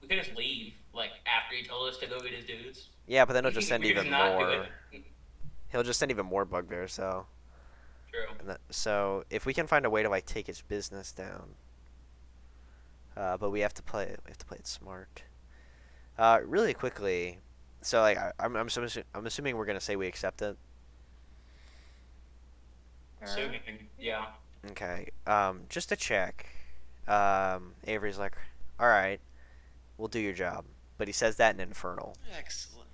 We could just leave like after he told us to go get his dudes. Yeah, but then he'll just send We could even not do more. it. He'll just send even more bugbears. So True. so if we can find a way to like take his business down, but we have to play it. We have to play it smart. Really quickly. So like I'm assuming we're gonna say we accept it. Sure. Assuming, yeah. Okay. Just to check. Avery's like, all right, we'll do your job, but he says that in Infernal. Excellent.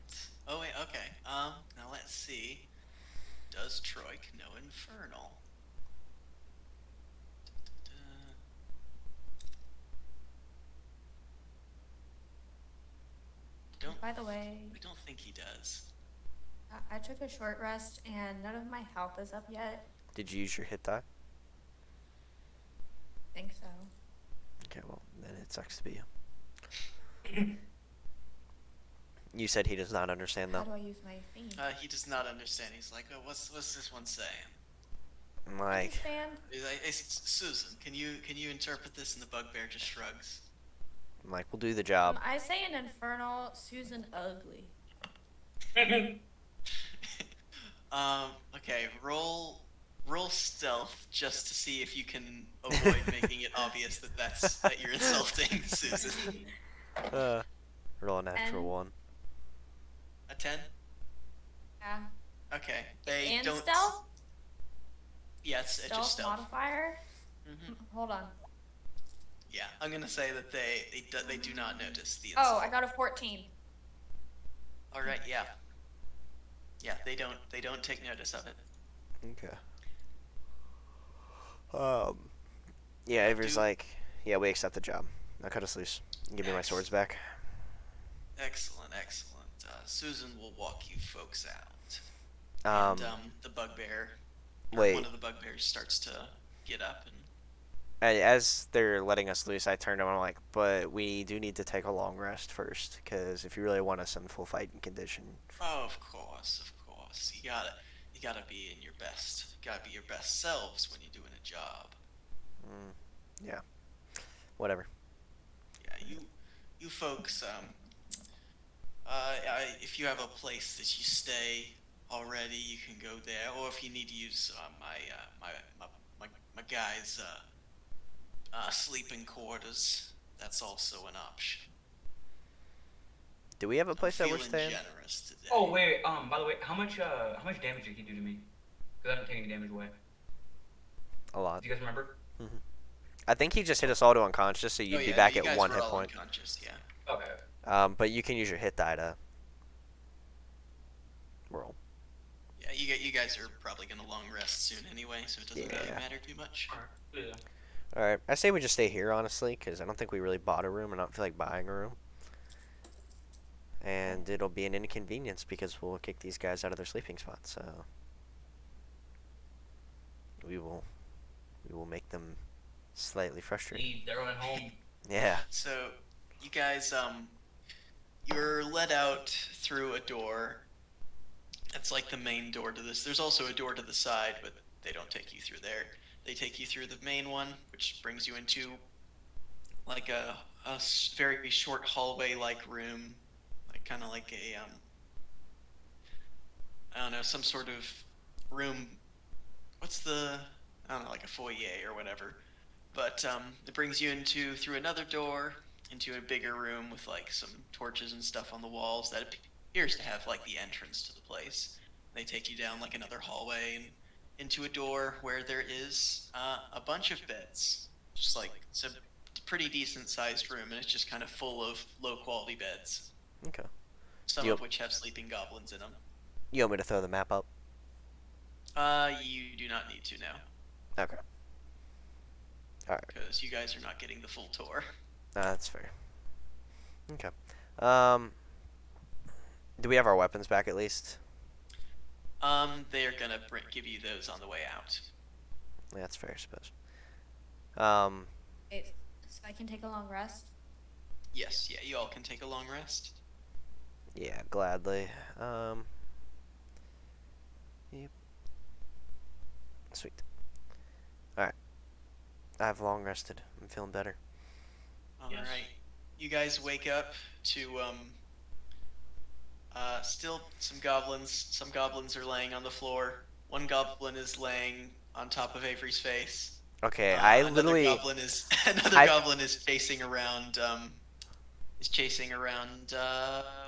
Oh wait. Okay. Now let's see. Does Troik know Infernal? Don't. By the way, I don't think he does. I took a short rest and none of my health is up yet. Did you use your hit die? I think so. Okay, well then it sucks to be you. You said he does not understand How though. do I use my thingy? He does not understand. He's like, oh, what's this one saying? I'm like, Understand? He's like, hey, Susan, can you interpret this? And the bugbear just shrugs. we'll do the job. I say in Infernal, Susan ugly. Okay, roll stealth just to see if you can avoid making it obvious that you're insulting Susan. Roll a natural And- 1. A 10? Yeah. Okay. They And don't. stealth? Yeah, it's Stealth just stealth. modifier? Hmm. Hold on. Yeah, I'm gonna say that they do not notice the Oh, insult. I got a 14. All right. Yeah. Yeah, they don't take notice of it. Okay. Yeah, Avery's do- like, yeah, we accept the job. Now cut us loose. Give me my swords back. Excellent, excellent. Susan will walk you folks out. Um, And the bugbear, or wait. one of the bugbears starts to get up and. As they're letting us loose, I turned to him and I'm like, but we do need to take a long rest first, because if you really want us in full fighting condition. Oh, of course. You gotta be in your best. You gotta be your best selves when you're doing a job. Yeah. Whatever. Yeah, you folks. If you have a place that you stay already, you can go there. Or if you need to use my guy's sleeping quarters, that's also an option. Do we have a place I'm that we're feeling staying? generous today. Oh wait, by the way, how much damage did he do to me? Because I didn't take any damage away. A lot. Do you guys remember? I think he just hit us all to unconscious, so you'd Oh, be yeah, back you at guys 1 were hit all point. unconscious, yeah. Okay. But you can use your hit die to roll. Yeah, you guys are probably gonna long rest soon anyway, so it doesn't really Yeah. matter too much. Alright. Yeah. Alright, I say we just stay here, honestly, because I don't think we really bought a room, and I don't feel like buying a room. And it'll be an inconvenience, because we'll kick these guys out of their sleeping spots, so. we will make them slightly frustrated. Leave their own home. Yeah. So, you guys, you're led out through a door. It's like the main door to this. There's also a door to the side, but they don't take you through there. They take you through the main one, which brings you into like a very short hallway-like room, like kind of like a I don't know, some sort of room. What's the, I don't know, like a foyer or whatever. But it brings you through another door into a bigger room with like some torches and stuff on the walls that appears to have like the entrance to the place. They take you down like another hallway and into a door where there is a bunch of beds. Just like, it's a pretty decent sized room, and it's just kind of full of low quality beds. Okay. Some Yep. of which have sleeping goblins in them. You want me to throw the map up? You do not need to now, Okay. All right. because you guys are not getting the full tour. That's fair. Okay. Do we have our weapons back at least? They are gonna give you those on the way out. Yeah, that's fair, I suppose. Wait, so I can take a long rest? Yes, yeah, you all can take a long rest. Yeah, gladly. Yep. Sweet. Alright. I've long rested. I'm feeling better. All Yes. right, you guys wake up to still some goblins. Some goblins are laying on the floor. One goblin is laying on top of Avery's face. Okay, I Another literally. goblin is goblin is chasing around.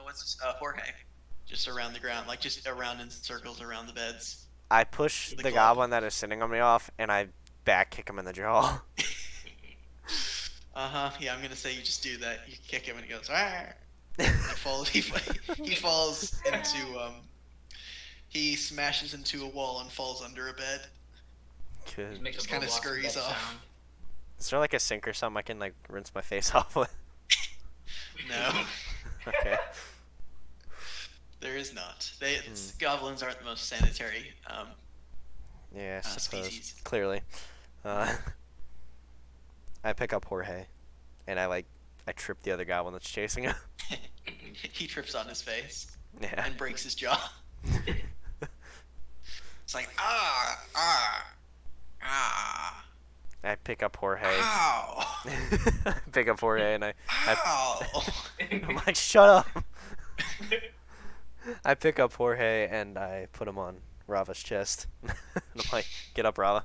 What's this? Jorge, just around the ground, like just around in circles around the beds. I push The the club. goblin that is sitting on me off, and I back kick him in the jaw. Yeah, I'm gonna say you just do that. You kick him and he goes. "Arr!" He falls. He falls into. He smashes into a wall and falls under a bed. Good. Just makes Just a kinda blowblast scurries bed off. sound. Is there like a sink or something I can like rinse my face off with? No, Okay. there is not. Goblins aren't the most sanitary. Yeah, I suppose. Species. Clearly. I pick up Jorge, and I trip the other goblin that's chasing him. He trips on his face Yeah. and breaks his jaw. It's like I pick up Jorge. ow, Pick up Jorge, and ow. I'm like, shut up. I pick up Jorge and I put him on Rava's chest. And I'm like, get up, Rava.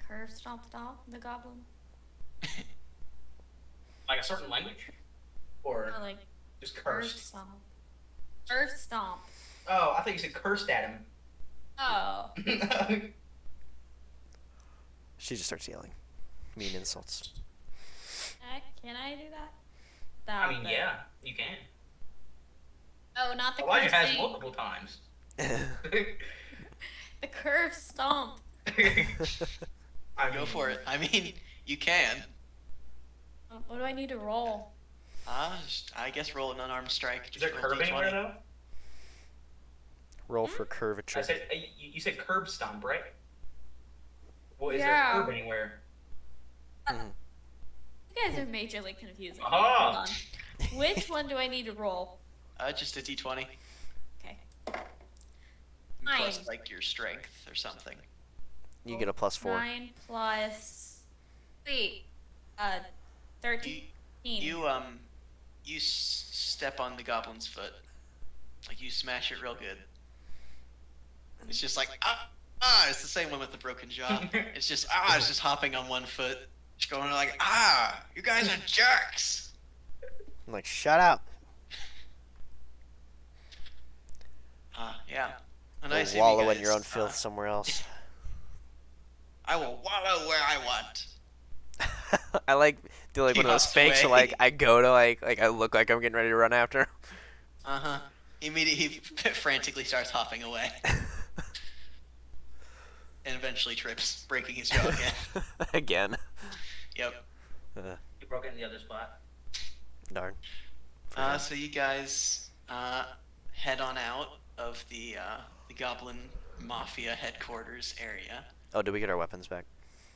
Curve stomp the goblin? Like a certain language? Or Or like just curve cursed? stomp? Curve stomp. Oh, I thought you said cursed at Oh. him. She just starts yelling mean insults. Can I do that? I mean, yeah, you can. Oh, not the Elijah curve has thing. multiple times. The curve stomp. I Go mean, for it. I mean, you can. What do I need to roll? I guess roll an unarmed strike. Is there Just roll curb D20. anywhere though? Roll for curvature. I said you said curb stomp, right? Well, is Yeah. there curb anywhere? You guys are majorly confusing. me. Ah. Hold on. Which one do I need to roll? Just a D20. Okay. Plus, Nine. like, your strength or something. You get a +4. 9 plus. Wait. 13. You step on the goblin's foot. Like, you smash it real good. It's just like, it's the same one with the broken jaw. It's just hopping on one foot. Just going like, you guys are jerks! I'm like, shut up. Yeah. A Go nice of you wallow in guys. your own filth somewhere else. I will wallow where I want. I like do like He one of those hops fakes where away. like I go to like I look like I'm getting ready to run after. Immediately, he frantically starts hopping away. And eventually trips, breaking his jaw again. Again. Yep. You broke it in the other spot. Darn. So you guys head on out of the goblin mafia headquarters area. Oh, did we get our weapons back?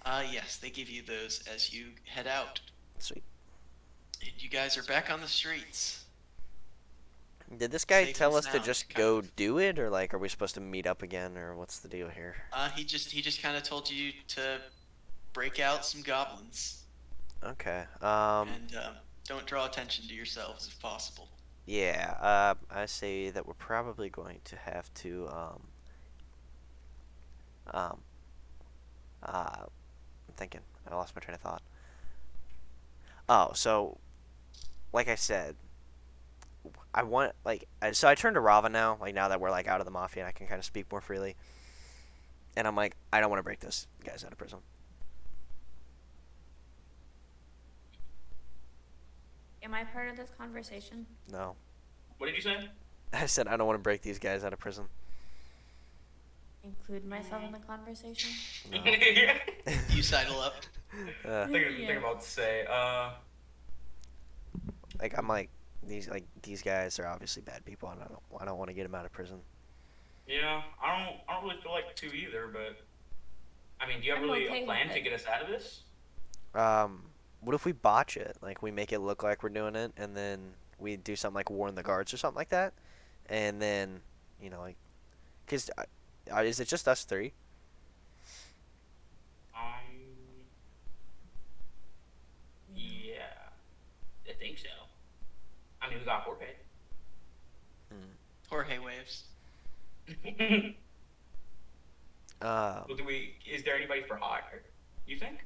Yes, they give you those as you head out. Sweet. And you guys are back on the streets. Did this guy Safe tell and us to sound, just kind go of. do it, or like, are we supposed to meet up again, or what's the deal here? He just kind of told you to break out some goblins Okay. and don't draw attention to yourselves if possible. Yeah. I say that we're probably going to have to I'm thinking. I lost my train of thought. Oh, so like I said, I want so I turned to Rava now, like now that we're like out of the mafia and I can kind of speak more freely. And I'm like, I don't want to break those guys out of prison. Am I part of this conversation? No. What did you say? I said I don't want to break these guys out of prison. Include myself in the conversation? No. You sidle up. Think about to say. Like I'm like these guys are obviously bad people, and I don't want to get them out of prison. Yeah, I don't really feel like to either, but I mean, do you have I'm really okay a with plan to it. get us out of this? What if we botch it? Like we make it look like we're doing it, and then we do something like warn the guards or something like that, and then like, cause is it just us three? Yeah, I think so. I mean, we got Jorge. Jorge waves. Well, is there anybody for hire? You think?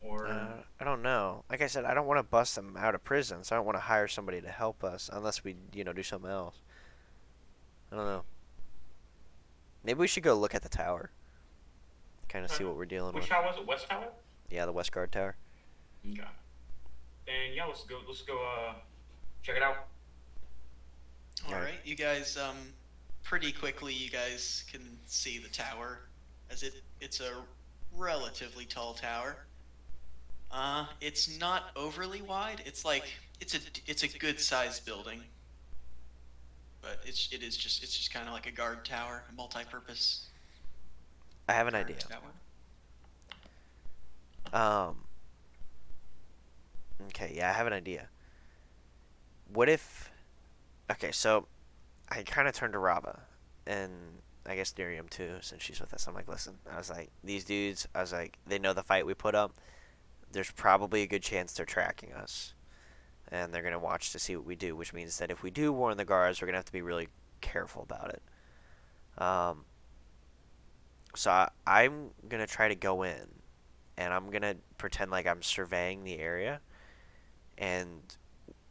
Or I don't know. Like I said, I don't want to bust them out of prison, so I don't want to hire somebody to help us unless we, do something else. I don't know. Maybe we should go look at the tower. Kind of see what we're dealing which with. tower was it? West Tower? Yeah, the West Guard Tower. Okay. And yeah, let's go. Check it out. All Alright. right, you guys. Pretty quickly, you guys can see the tower, as it's a relatively tall tower. It's not overly wide. It's a good sized building, but it's just kind of like a guard tower, a multi-purpose I have an guard idea. tower. Okay, yeah, I have an idea. What if... Okay, so I kind of turned to Rava, and I guess Miriam too, since she's with us. I'm like, listen, I was like, these dudes, I was like, they know the fight we put up. There's probably a good chance they're tracking us, and they're going to watch to see what we do, which means that if we do warn the guards, we're going to have to be really careful about it. So I'm going to try to go in, and I'm going to pretend like I'm surveying the area, and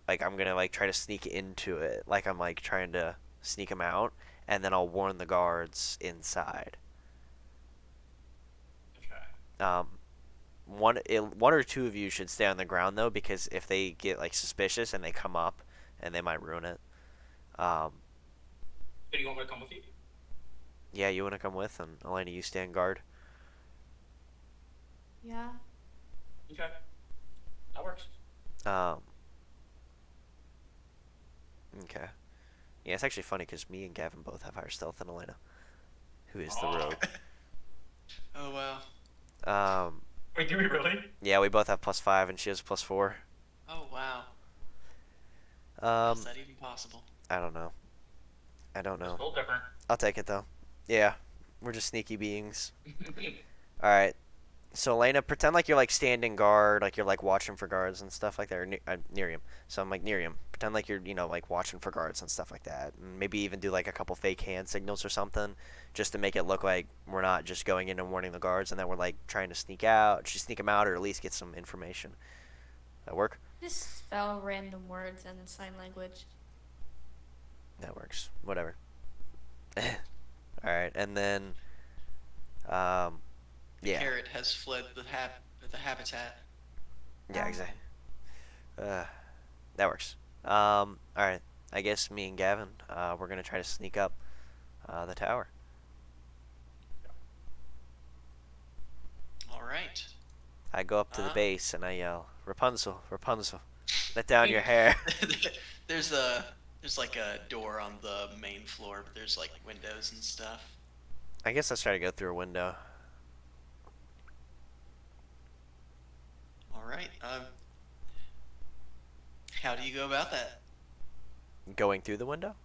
like I'm going to like try to sneak into it, like I'm like trying to sneak them out, and then I'll warn the guards inside. Okay. One or two of you should stay on the ground though, because if they get like suspicious and they come up, and they might ruin it. So do you want me to come with you? Yeah, you want to come with, and Elena, you stand guard. Yeah. Okay. That works. Okay. Yeah, it's actually funny because me and Gavin both have higher stealth than Elena, who is the Aw. rogue. Oh wow. Wait, do we really? Yeah, we both have +5, and she has +4. Oh wow. How is that even possible? I don't know. It's a little different. I'll take it though. Yeah, we're just sneaky beings. All right. So Elena, pretend like you're like standing guard, like you're like watching for guards and stuff like that. Or Nerium. So I'm like Nerium. Pretend like you're like watching for guards and stuff like that, and maybe even do like a couple fake hand signals or something, just to make it look like we're not just going in and warning the guards, and that we're like trying to sneak them out, or at least get some information. That work? Just spell random words in sign language. That works. Whatever. All right, and then, yeah, Carrot has fled the habitat. yeah, exactly. That works. All right. I guess me and Gavin, we're gonna try to sneak up, the tower. All right. I go up to the Uh. base and I yell, "Rapunzel, Rapunzel, let down your hair." There's a There's like a door on the main floor, but there's like windows and stuff. I guess let's try to go through a window. All right. How do you go about that? Going through the window?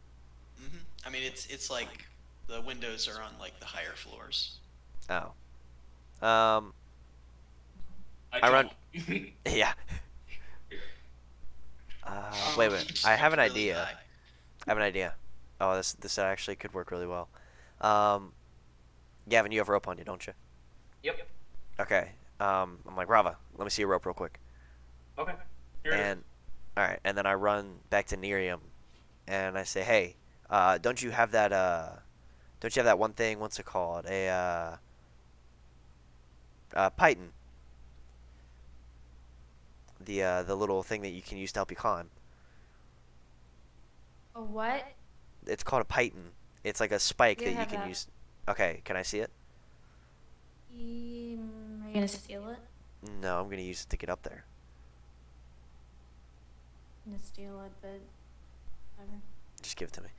I mean, it's like the windows are on like the higher floors. Oh. I run. Yeah. Wait. You just I have an jumped really idea. high. I have an idea. Oh, this actually could work really well. Gavin, you have rope on you, don't you? Yep. Okay. I'm like, Rava, let me see your rope real quick. Okay. Here it is. And all right, and then I run back to Nerium, and I say, hey, don't you have that one thing? What's it called? Python. The little thing that you can use to help you climb. A what? It's called a Python. It's like a spike You that you have can that. use. Okay, can I see it? Are you gonna steal it? No, I'm gonna use it to get up there. I'm gonna steal it, but whatever. Just give it to me.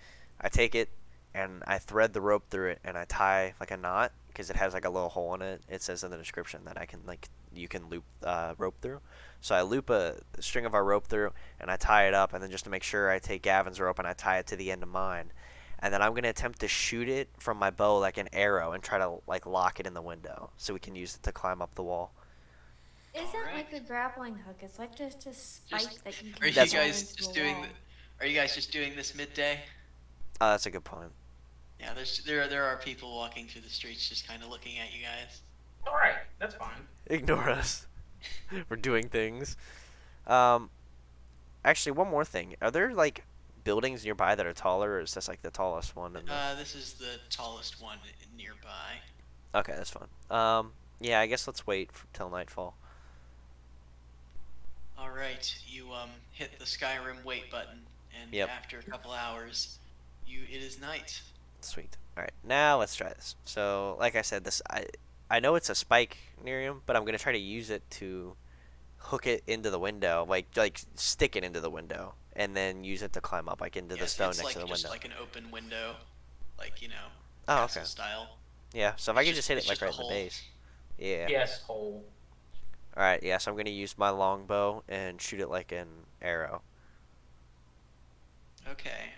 I take it and I thread the rope through it and I tie like a knot because it has like a little hole in it. It says in the description that you can loop rope through. So I loop a string of our rope through and I tie it up, and then just to make sure I take Gavin's rope and I tie it to the end of mine. And then I'm gonna attempt to shoot it from my bow like an arrow and try to like lock it in the window so we can use it to climb up the wall. Isn't Alright. like a grappling hook? It's like just a spike that you can. Are you That's- drive guys into just a doing wall. Are you guys just doing this midday? That's a good point. Yeah, there are people walking through the streets just kind of looking at you guys. All right. That's fine. Ignore us. We're doing things. Actually, one more thing. Are there like buildings nearby that are taller, or is this like the tallest one? This is the tallest one nearby. Okay, that's fine. Yeah, I guess let's wait till nightfall. All right, you hit the Skyrim wait button, and Yep. after a couple hours, it is night. Sweet. All right, now let's try this. So, like I said, I know it's a spike, Nerium, but I'm gonna try to use it to hook it into the window, like stick it into the window, and then use it to climb up, like into the Yes, stone it's next like to the just window. like an open window, like Oh, castle okay. style. Yeah. So if I It's could just hit it it's like just a right in the hole. base. Yeah. Yes. Hole. All right. Yeah. So I'm gonna use my longbow and shoot it like an arrow. Okay.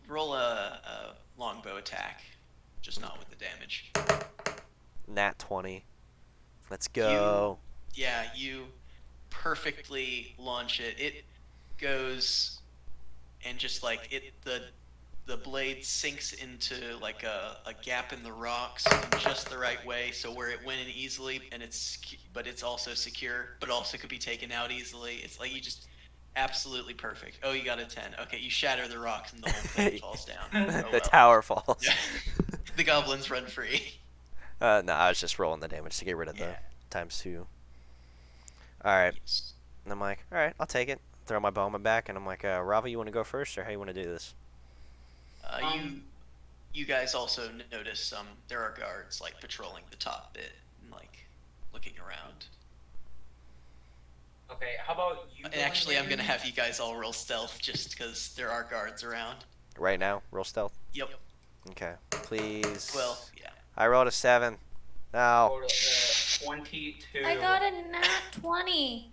Roll a longbow attack, just not with the damage. Nat 20. Let's go. Yeah, you perfectly launch it. It goes and just like the blade sinks into like a gap in the rocks in just the right way, so where it went in easily, and but it's also secure, but also could be taken out easily. It's like you just absolutely perfect. Oh, you got a 10. Okay, you shatter the rocks and the whole thing falls down. Oh, The well. tower falls. Yeah. The goblins run free. No, I was just rolling the damage to get rid of the Yeah. ×2. Alright, Yes. and I'm like, alright, I'll take it. Throw my bow on my back, and I'm like, Rava, you want to go first, or how you want to do this? You guys also notice there are guards like patrolling the top bit and like looking around. Okay. How about you? And go actually, in I'm gonna there? have you guys all roll stealth just because there are guards around. Right now, roll stealth. Yep. Okay, please. Well, yeah. I rolled a 7. No. Roll, 22. I got a nat 20.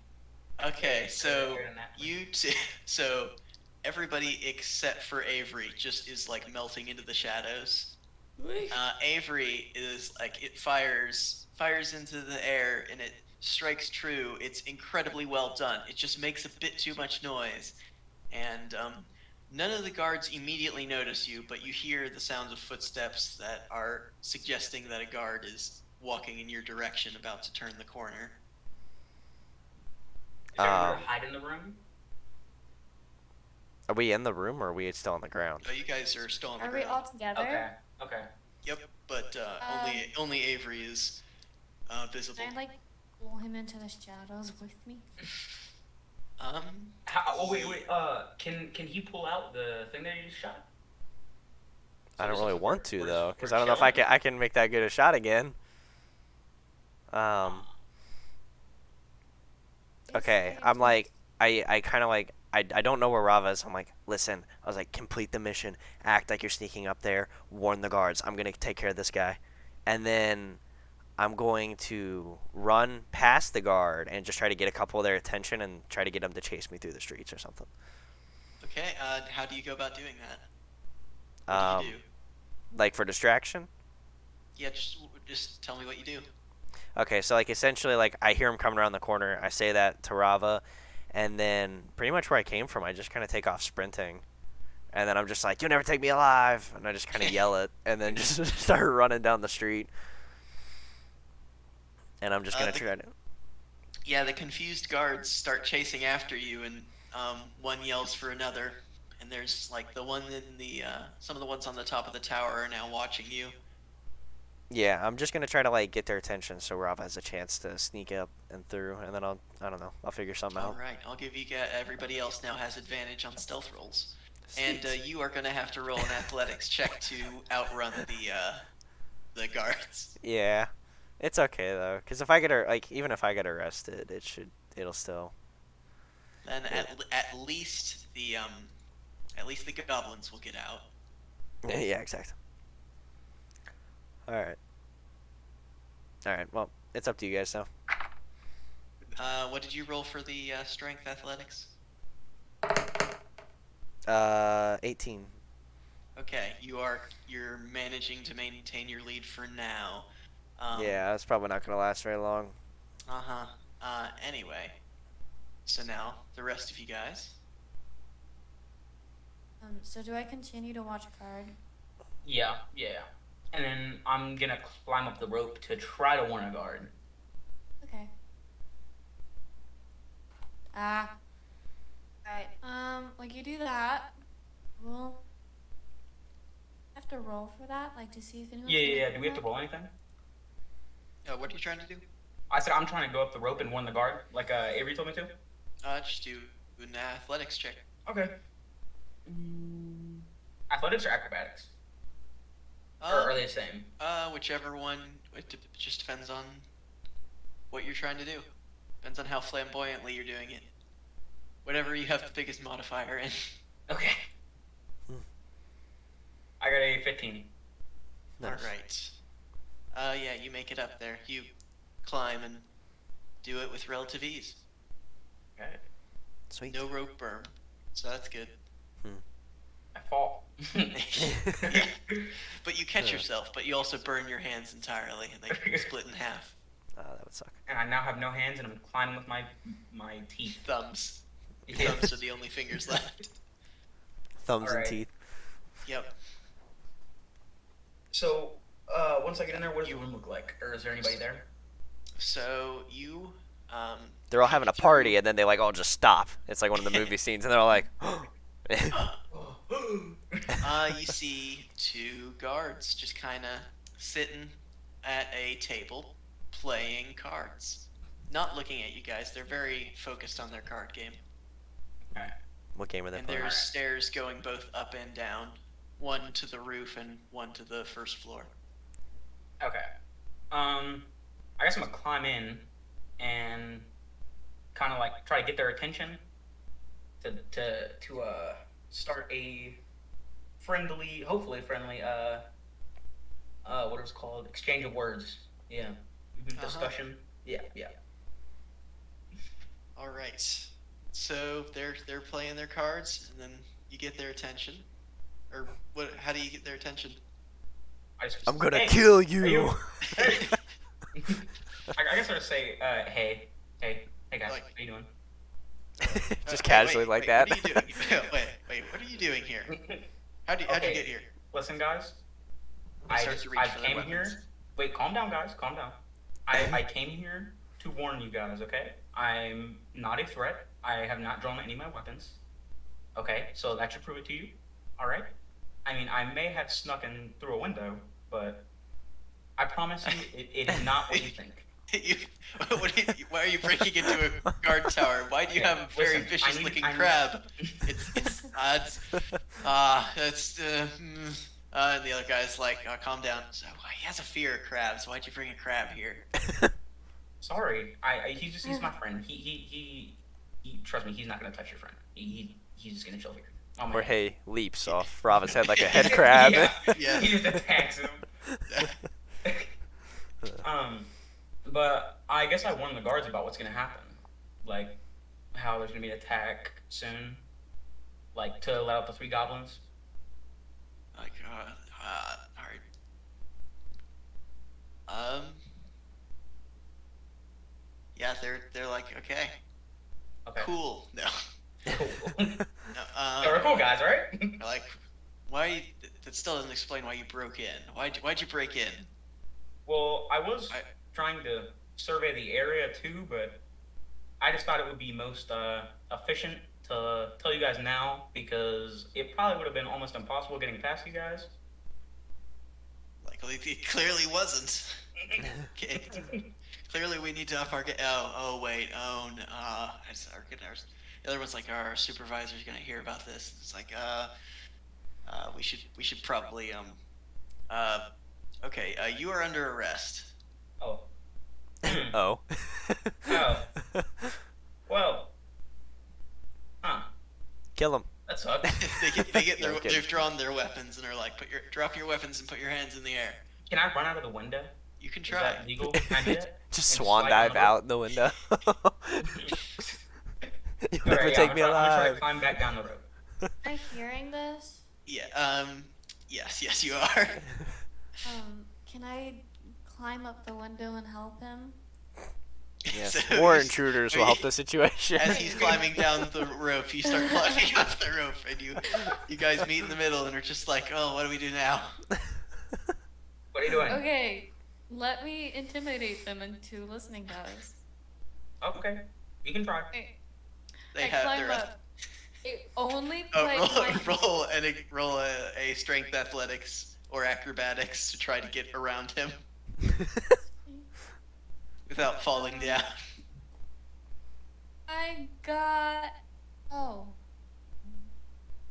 Okay, so Better than that. so everybody except for Avery just is like melting into the shadows. Avery is like it fires into the air and it strikes true. It's incredibly well done. It just makes a bit too much noise, and none of the guards immediately notice you, but you hear the sounds of footsteps that are suggesting that a guard is walking in your direction, about to turn the corner. Is there anywhere to hide in the room? Are we in the room, or are we still on the ground? Oh, you guys are still on the Are we ground. all together? Okay. Okay. Yep, but only Avery is visible. Can I like pull him into the shadows with me? Oh wait. Can he pull out the thing that he just shot? So I don't this really is- want to, we're- though, we're because I don't know if I chilling? can make that good a shot again. Okay, I'm like, I kind of like, I don't know where Rava is. I'm like, listen, I was like, complete the mission, act like you're sneaking up there, warn the guards. I'm gonna take care of this guy, and then I'm going to run past the guard and just try to get a couple of their attention and try to get them to chase me through the streets or something. Okay. How do you go about doing that? What Um, do you do? like for distraction. Yeah, just tell me what you do. Okay, so like essentially, like I hear him coming around the corner. I say that to Rava, and then pretty much where I came from, I just kind of take off sprinting, and then I'm just like, "You'll never take me alive," and I just kind of yell it, and then just start running down the street. And I'm just gonna The- try to. Yeah, the confused guards start chasing after you, and one yells for another. And there's like the one in the some of the ones on the top of the tower are now watching you. Yeah, I'm just gonna try to like get their attention so Rava has a chance to sneak up and through, and then I don't know, I'll figure something All out. right, I'll give you everybody else now has advantage on stealth rolls, and you are gonna have to roll an athletics check to outrun the guards. Yeah, it's okay though, cause if I get like even if I get arrested, it'll still. Then Yeah. at least the goblins will get out. Yeah, exactly. All right. All right. Well, it's up to you guys now. What did you roll for the strength athletics? 18. Okay, you're managing to maintain your lead for now. Yeah, that's probably not gonna last very long. Uh-huh. Anyway. So now, the rest of you guys. So do I continue to watch a card? Yeah, yeah. And then I'm gonna climb up the rope to try to warn a guard. Okay. Alright, like you do that. Well, I have to roll for that, like to see if anyone's Yeah, gonna yeah, yeah. come Do we have to up? roll anything? What are you trying to do? I said I'm trying to go up the rope and warn the guard, like Avery told me to. Just do an athletics check. Okay. Athletics or acrobatics? Or are they the same? Whichever one. Just depends on what you're trying to do. Depends on how flamboyantly you're doing it. Whatever you have the biggest modifier in. Okay. I got a 15. Nice. Alright. Yeah, you make it up there. You climb and do it with relative ease. Okay. Sweet. No rope burn. So that's good. I fall. Yeah. But you catch Yeah. yourself, but you also burn your hands entirely, and they split in half. That would suck. And I now have no hands, and I'm climbing with my teeth. Thumbs. Your Yeah. thumbs are the only fingers left. Thumbs Alright. and teeth. Yep. So, once I get in there, what does the room look like? Or is there anybody there? So you, They're all having a through- party, and then they like all just stop. It's like one of the movie scenes, and they're all like, you see two guards just kind of sitting at a table playing cards. Not looking at you guys. They're very focused on their card game. Okay. "What game are they And playing?" there's stairs going both up and down. One to the roof and one to the first floor. Okay. I guess I'm gonna climb in and kind of like try to get their attention to start a friendly, hopefully friendly, what is it called? Exchange of words. Yeah. Discussion. Yeah, yeah. All right. So they're playing their cards, and then you get their attention. Or what? How do you get their attention? I just, "I'm gonna hey, kill are you." Hey. I guess I just say, hey guys, Like- how you doing? Just Wait, casually wait, like wait, that. What are you doing? wait, what are you doing here? How'd you Okay. get here? Listen, guys. They I start just to reach I for their came weapons. here. Wait, calm down, guys. Calm down. I came here to warn you guys. Okay, I'm not a threat. I have not drawn any of my weapons. Okay, so that should prove it to you. All right. I mean, I may have snuck in through a window, but I promise you, it is not what you think. Why are you breaking into a guard tower? Why do you have a very Listen, vicious looking I need- crab? It's and the other guy's like, calm down. So he has a fear of crabs. Why'd you bring a crab here? Sorry, he's my friend. He trust me, he's not gonna touch your friend. He's just gonna chill here. Oh my God. Jorge leaps off Brava's head like a head crab. Yeah, Yeah. he just attacks him. But I guess I warned the guards about what's gonna happen, like how there's gonna be an attack soon, like to let out the 3 goblins. My God. All right. Yeah, they're like, okay, Okay. cool. No. Cool. No. Yeah, we're cool guys, right? They're like, why? That still doesn't explain why you broke in. Why'd you break in? Well, I was I- trying to survey the area too, but I just thought it would be most efficient to tell you guys now because it probably would have been almost impossible getting past you guys. Like, it clearly wasn't. Okay. Clearly, we need to up our game. Oh, wait. Oh, no. The other one's like, our supervisor's gonna hear about this. It's like, we should probably, okay, you are under arrest. Oh. Oh. Oh. Well. Huh. Kill him. That sucks. Okay. They've drawn their weapons and are like, drop your weapons and put your hands in the air. Can I run out of the window? You can Is try. that legal? Can I do that? Just And swan slide dive down the rope? out the window. You'll Alright, never yeah, take I'm me gonna try to alive. climb back down the rope. Am I hearing this? Yeah. Yes, you are. Can I climb up the window and help him? Yes, So more he's- intruders will help the situation. As he's climbing down the rope, you start climbing up the rope, and you guys meet in the middle, and are just like, oh, what do we do now? What are you doing? Okay, let me intimidate them into listening to us. Okay. You can try. Okay, They I have climb their. up. It only Oh, like my- roll a strength athletics or acrobatics to try to get around him without falling down. I got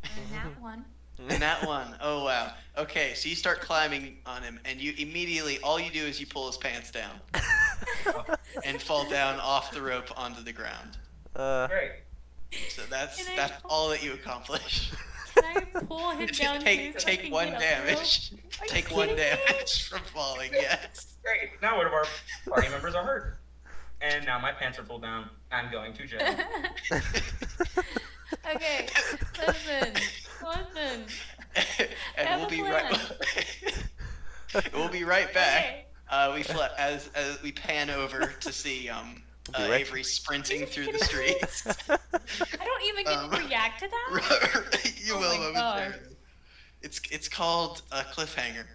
and that one. And that one, oh wow. Okay, so you start climbing on him, and you immediately, all you do is you pull his pants down and fall down off the rope onto the ground. Great. So that's Can I- all that you accomplish. Can I pull him down? take too so I take can one get up damage. the rope? Are you Take one kidding me? damage from falling. Yes. Great. Now one of our party members are hurt. And now my pants are pulled down. I'm going to jail. Okay, listen. And Have we'll a be plan. we'll be right back. Okay. As we pan over to see Be right- Avery sprinting through the streets. I don't even get to react to that. You Oh will my momentarily. It's called a cliffhanger.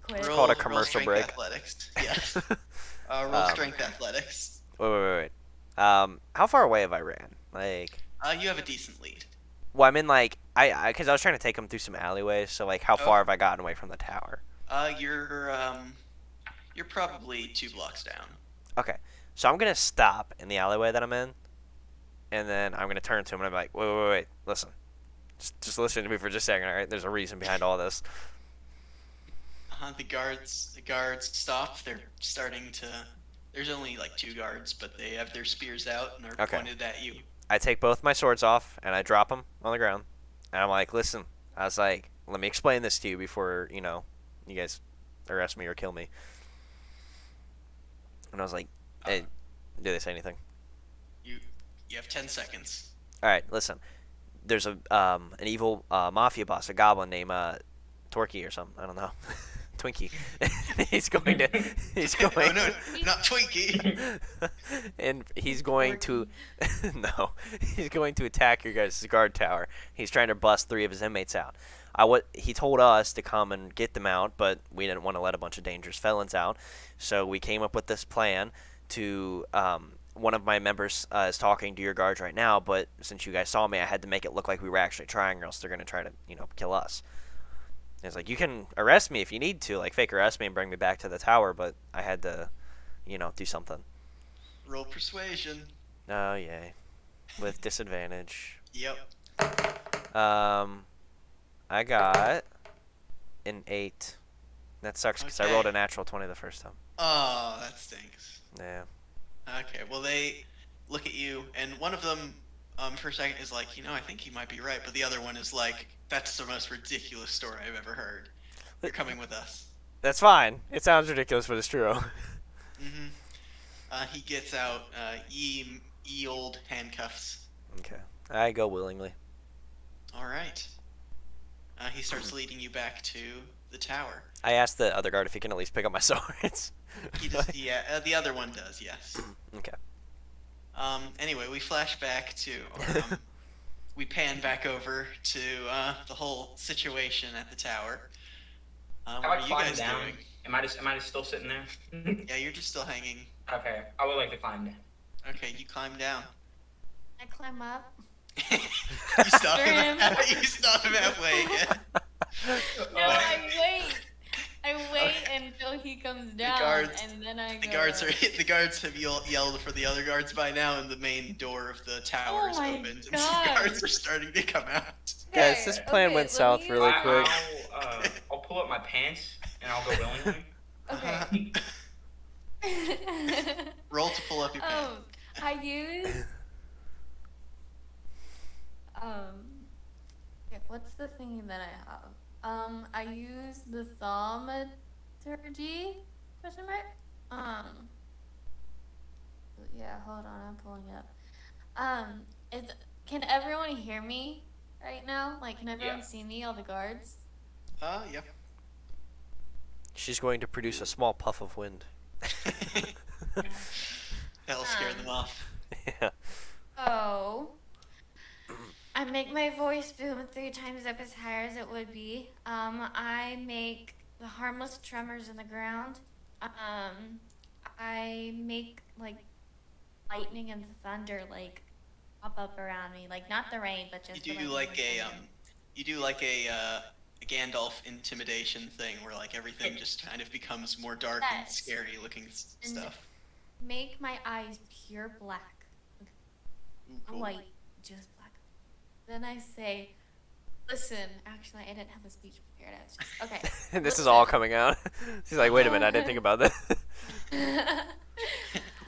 Quit. Roll, Called a roll commercial strength break. Athletics. Yes. Roll Um, strength athletics. Wait. How far away have I ran? Like, You have a decent lead. well, I'm in like because I was trying to take him through some alleyways. So like, how far have I gotten away from the tower? You're probably 2 blocks down. Okay, so I'm gonna stop in the alleyway that I'm in, and then I'm gonna turn to him and I'm like, wait, listen, just listen to me for just a second, all right? There's a reason behind all this. The guards stop. They're starting to. There's only like 2 guards, but they have their spears out and are Okay. pointed at you. I take both my swords off and I drop them on the ground, and I'm like, listen, I was like, let me explain this to you before you guys arrest me or kill me. And I was like, hey, did they say anything? You have 10 seconds. All right, listen. There's an evil mafia boss, a goblin named Torky or something. I don't know, Twinkie. he's going. Oh no, not Twinkie. And he's going to no. He's going to attack your guys' guard tower. He's trying to bust 3 of his inmates out. He told us to come and get them out, but we didn't want to let a bunch of dangerous felons out. So we came up with this plan to one of my members is talking to your guards right now, but since you guys saw me, I had to make it look like we were actually trying, or else they're going to try to, kill us. And it's like, you can arrest me if you need to, like fake arrest me and bring me back to the tower, but I had to, do something. Roll persuasion. Oh, yay. With disadvantage. Yep. I got an 8. That sucks because I Okay. rolled a natural 20 the first time. Oh, that stinks. Yeah. Okay, well they look at you, and one of them, for a second is like, I think you might be right, but the other one is like, that's the most ridiculous story I've ever heard. You're coming with us. That's fine. It sounds ridiculous, but it's true. Mm-hmm. He gets out ye old handcuffs. Okay. I go willingly. All right. He starts leading you back to the tower. I asked the other guard if he can at least pick up my swords. He does, yeah. The other one does, yes. Okay. Anyway, we flash back to, or we pan back over to the whole situation at the tower. How What I are you climb guys down? doing? Am I just still sitting there? Yeah, you're just still hanging. Okay, I would like to climb down. Okay, you climb down. I climb up. You stop him. Grim. You stop him halfway again. No, I wait. I wait until he comes down, guards- and then I go. The guards have yelled for the other guards by now, and the main door of the tower is Oh my opened, and some God. guards are starting to come out. Guys, this plan went let south me- really quick. I'll pull up my pants and I'll go willingly. Okay. Roll to pull up your pants. I use. Okay, what's the thing that I have? I use the thaumaturgy? Question mark? Yeah, hold on, I'm pulling it up. Can everyone hear me right now? Like, can everyone Yeah. see me, all the guards? Yeah. She's going to produce a small puff of wind. That'll scare them off. Yeah. Oh. I make my voice boom 3 times up as high as it would be. I make the harmless tremors in the ground. I make like lightning and thunder like pop up around me, like not the rain, but just You the do lightning like and a thunder. you do like a Gandalf intimidation thing where like everything just kind of becomes more dark and Yes. scary looking And stuff. Make my eyes pure black, Ooh, cool. white, just black. Then I say, listen. Actually, I didn't have a speech prepared. I was just okay. This is all listen. coming out. She's like, wait a minute, I didn't think about that.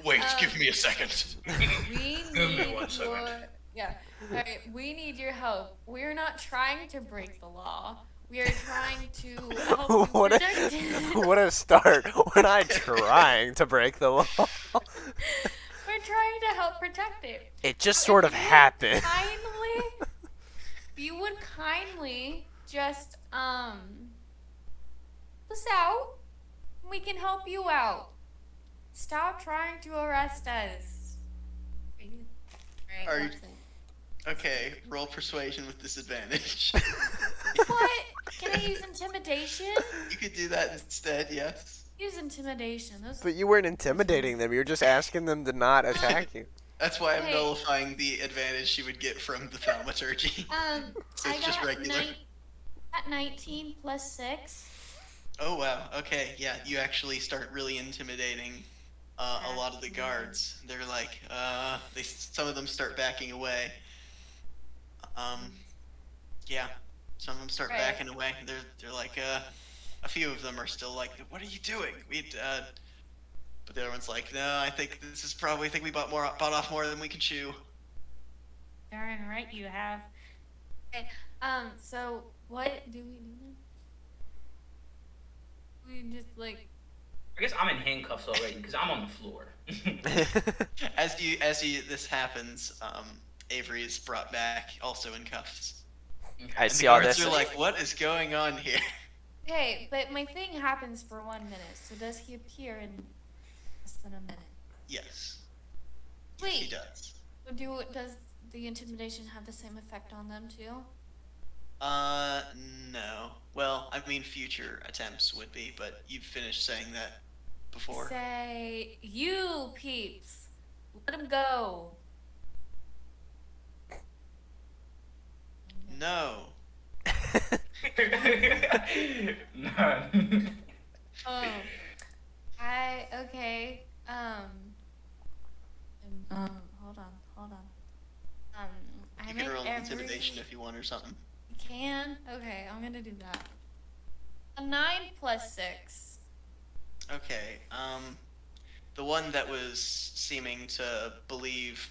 Wait, Um, give me a second. We Give me need 1 second. your Alright, we need your help. We're not trying to break the law. We are trying to help you what, a, protect it. what a start. We're not trying to break the law. We're trying to help protect it. It just If sort of you happened. Kindly, if you would kindly just help us out, we can help you out. Stop trying to arrest us. Right, Are you- that's it. Okay, roll persuasion with disadvantage. What? Can I use intimidation? You could do that instead, yes. Use intimidation. Those But you weren't intimidating them. You're just asking them to not attack you. That's why I'm Hey. nullifying the advantage she would get from the thaumaturgy. So I it's just got regular. At 19 plus 6. Oh wow. Okay, yeah, you actually start really intimidating a lot of the guards. They're like, some of them start backing away. Yeah, some of them start Right. backing away. They're like, a few of them are still like, what are you doing? But the other one's like, no, I think we bought off more than we can chew. Darn right you have. Okay, so what do we do now? We just like I guess I'm in handcuffs already because I'm on the floor. As this happens, Avery is brought back, also in cuffs. I And see the all guards this. are like, what is going on here? okay, but my thing happens for 1 minute. So does he appear in less than a minute? Yes. Wait. He does. Does the intimidation have the same effect on them too? No. Well, I mean, future attempts would be, but you've finished saying that before. Say, you peeps, let him go. No. None. Oh, okay. Hold on. I You make can roll every. intimidation if you want or something. You can. Okay, I'm gonna do that. A 9 plus 6. Okay. The one that was seeming to believe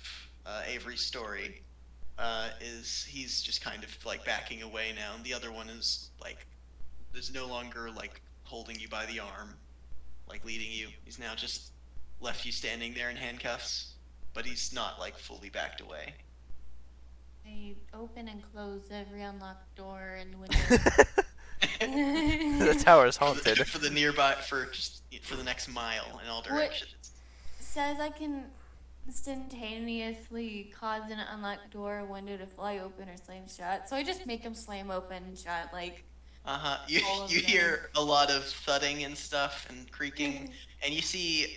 Avery's story he's just kind of like backing away now, and the other one is like is no longer like holding you by the arm, like leading you. He's now just left you standing there in handcuffs, but he's not like fully backed away. I open and close every unlocked door and window. The tower is For haunted. the, for the nearby for the next mile in all directions. Says I can instantaneously cause an unlocked door or window to fly open or slam shut. So I just make them slam open and shut, like. You All of you them. hear a lot of thudding and stuff and creaking, and you see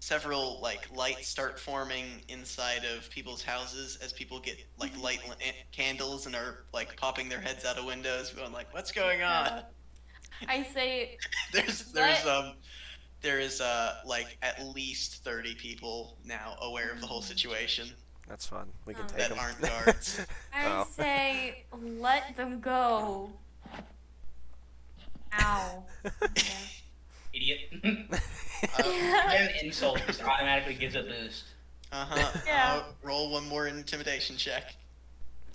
several like lights start forming inside of people's houses as people get like light candles and are like popping their heads out of windows, going like, "What's going on?" I say, There's there is like at least 30 people now aware of the whole situation That's fun. We can Oh. take that them. aren't guards. I Oh. say, let them go. Ow. Idiot. Yeah. An insult just automatically gives a boost. Yeah. Roll one more intimidation check.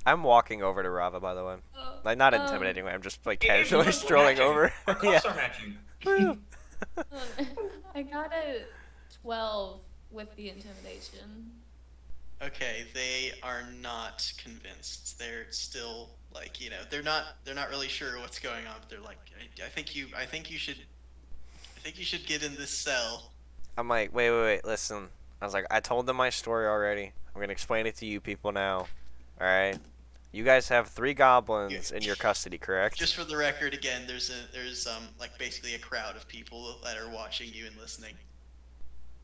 I'm walking over to Rava, by the way. Like, not intimidating way. I'm just like casually We're strolling matching. over. Our Yeah. cuffs are matching. Woo. I got a 12 with the intimidation. Okay, they are not convinced. They're still like, they're not really sure what's going on, but they're like, I think you should get in this cell. I'm like, wait, listen. I was like, I told them my story already. I'm gonna explain it to you people now. All right. You guys have 3 goblins in your custody, correct? Just for the record, again, there's like basically a crowd of people that are watching you and listening.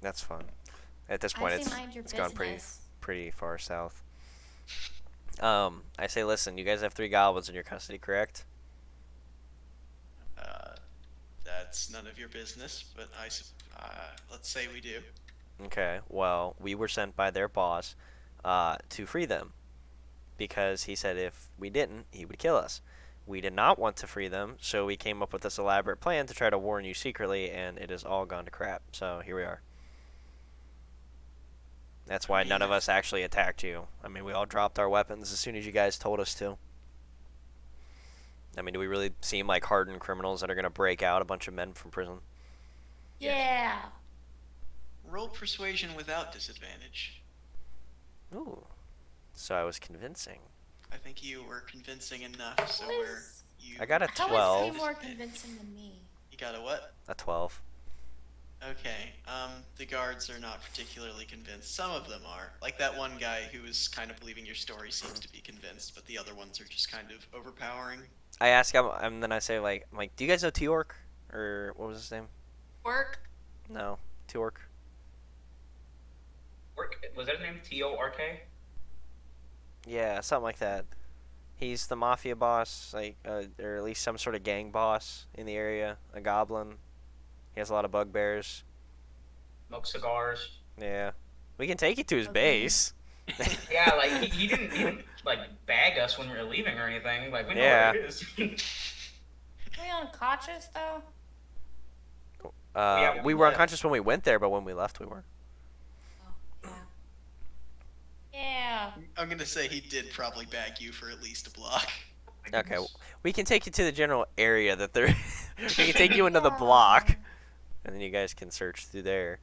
That's fun. At this point, I say mind your it's gone business. pretty far south. I say, listen, you guys have 3 goblins in your custody, correct? That's none of your business, but let's say we do. Okay. Well, we were sent by their boss to free them because he said if we didn't, he would kill us. We did not want to free them, so we came up with this elaborate plan to try to warn you secretly, and it has all gone to crap. So here we are. That's why none of us actually attacked you. I mean, we all dropped our weapons as soon as you guys told us to. I mean, do we really seem like hardened criminals that are going to break out a bunch of men from prison? Yeah. Roll persuasion without disadvantage. Ooh. So I was convincing. I think you were convincing enough, so I got a How is 12. he more convincing than me? You got a what? A 12. Okay. The guards are not particularly convinced. Some of them are. Like that one guy who was kind of believing your story seems to be convinced, but the other ones are just kind of overpowering. I ask him, and then I say, I'm like, do you guys know T-Orc? Or what was his name? Work. No, T-Orc. Was that his name? T-O-R-K? Yeah, something like that. He's the mafia boss, or at least some sort of gang boss in the area. A goblin. He has a lot of bugbears. Smoke cigars. Yeah. We can take you to his Okay. base. Yeah, like he didn't like bag us when we were leaving or anything. Like we know Yeah. where it is. Are we unconscious though? Yeah, we we were left. unconscious when we went there, but when we left, we weren't. Oh, yeah. Yeah. I'm gonna say he did probably bag you for at least a block. Okay, we can take you to the general area that they're. We can take you into the block, and then you guys can search through there.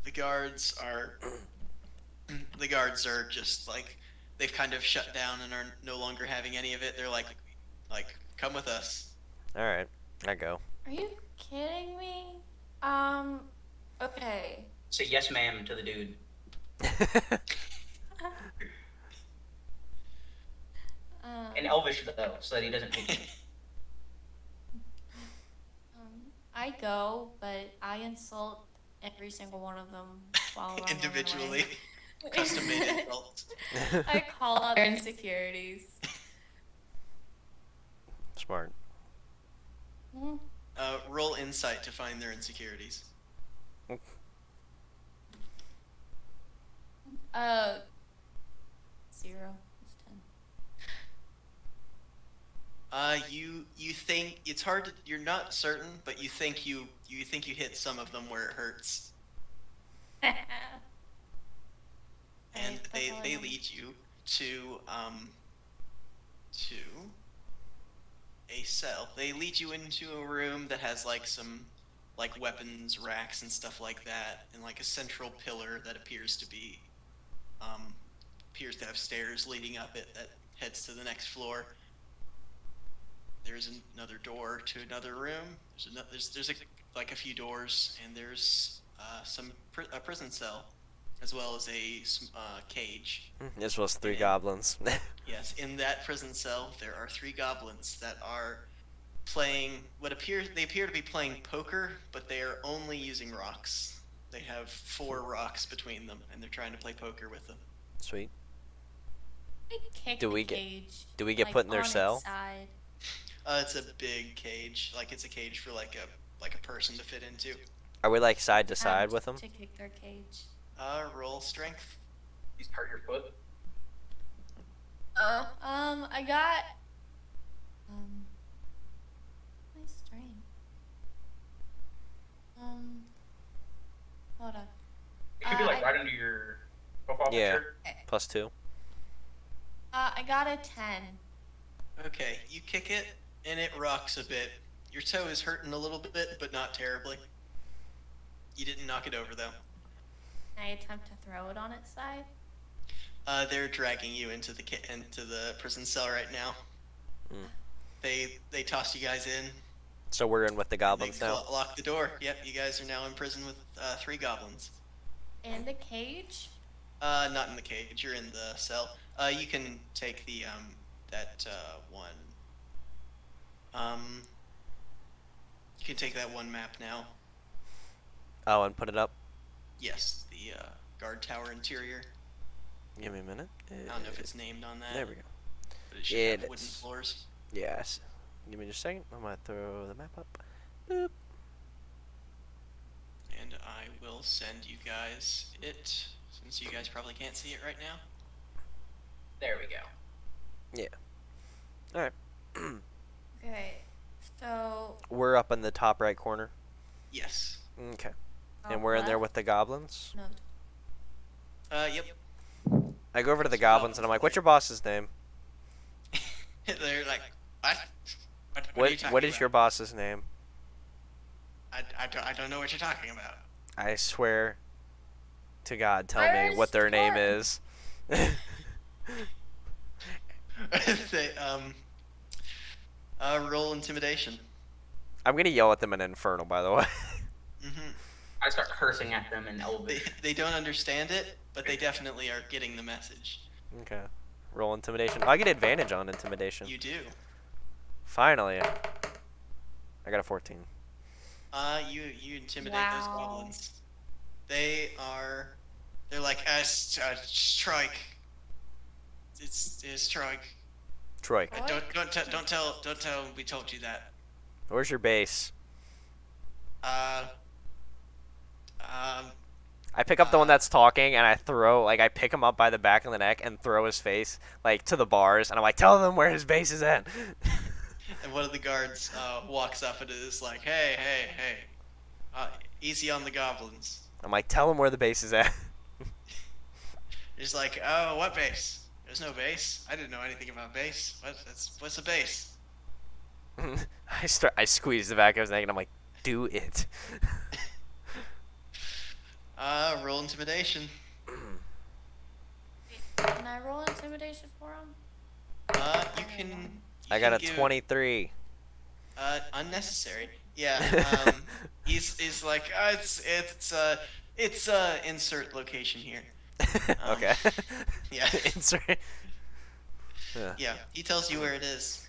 The guards are. The guards are just like they've kind of shut down and are no longer having any of it. They're like, come with us. All right, I go. Are you kidding me? Okay. Say yes, ma'am, to the dude. In Elvish though, so that he doesn't hate me. I go, but I insult every single one of them while I'm Individually, custom made insults. I call out their insecurities. Smart. Mhm. Roll insight to find their insecurities. 0. It's 10. You think it's hard to. You're not certain, but you think you hit some of them where it hurts, and Alright, they that's all I they know. lead you to a cell. They lead you into a room that has like some like weapons racks and stuff like that, and like a central pillar that appears to have stairs leading up it that heads to the next floor. There's another door to another room. There's like a few doors, and there's a prison cell, as well as a cage. This was 3 And- goblins. Yes, in that prison cell, there are 3 goblins that are playing they appear to be playing poker, but they are only using rocks. They have 4 rocks between them, and they're trying to play poker with them. Sweet. I kick Do the we get- cage, do we get like, put in their on its cell? side. It's a big cage, like it's a cage for like a person to fit into. Are we like side to side Attempt with them? to kick their cage. Roll strength. You hurt your foot. I got my strength. Hold on. It could be like I- right under your profile Yeah. picture. +2. I got a 10. Okay, you kick it, and it rocks a bit. Your toe is hurting a little bit, but not terribly. You didn't knock it over though. I attempt to throw it on its side. They're dragging you into the prison cell right now. Mm. They toss you guys in. So we're in with the goblins They now. lock the door. Yep, you guys are now in prison with 3 goblins. In the cage? Not in the cage. You're in the cell. You can take the that one. You can take that one map now. Oh, and put it up. Yes, the guard tower interior. Give me a minute. I don't know if it's named on that. There we go. But it should It have wooden is. floors. Yes. Give me just a second. I'm gonna throw the map up. Boop. And I will send you guys it, since you guys probably can't see it right now. There we go. All right. Okay. So. We're up in the top right corner. Yes. Okay. And we're in there with the goblins. No. Yep. I go over to the So goblins and I'm like, "What's your boss's name? They're like, what? What are you What talking What is about? your boss's name?" I don't know what you're talking about. I swear to God, tell me Where's what their name Torm? is. They roll intimidation. I'm gonna yell at them in Infernal, by the way. Hmm I start cursing at them in Elvish. They don't understand it, but they definitely are getting the message. Okay. Roll intimidation. I get advantage on intimidation. You do. Finally. I got a 14. You intimidate those Wow. goblins. They're like, strike. It's strike. Troy, What? Don't tell them we told you that. where's your base? I pick up the one that's talking and I pick him up by the back of the neck and throw his face like to the bars and I'm like, tell them where his base is at. And one of the guards walks up and is like, hey, easy on the goblins. I'm like, tell them where the base is at. He's like, oh, what base? There's no base. I didn't know anything about base. What's a base? I squeeze the back of his neck and I'm like, do it. Roll intimidation. Can I roll intimidation for him? You can. I got a give, 23. Unnecessary. Yeah. He's like, it's insert location here. Okay. Yeah. Insert. Yeah. Yeah. He tells you where it is.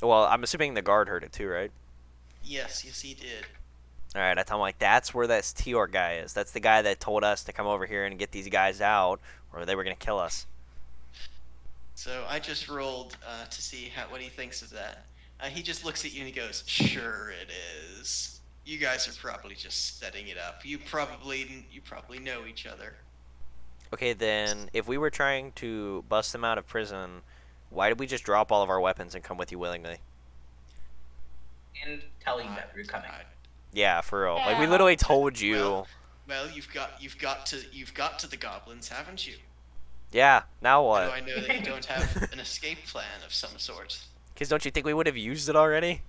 Well, I'm assuming the guard heard it too, right? Yes, he did. All right, I tell him like that's where that Tior guy is. That's the guy that told us to come over here and get these guys out, or they were gonna kill us. So I just rolled to see what he thinks of that. He just looks at you and he goes, "Sure it is. You guys are probably just setting it up. You probably know each other." Okay, then if we were trying to bust them out of prison, why did we just drop all of our weapons and come with you willingly? and tell you that we're coming. Yeah, for real. Like we Yeah. literally told you. Well, you've got to the goblins, haven't you? Yeah. Now How do what? I know that you don't have an escape plan of some sort? Because don't you think we would have used it already?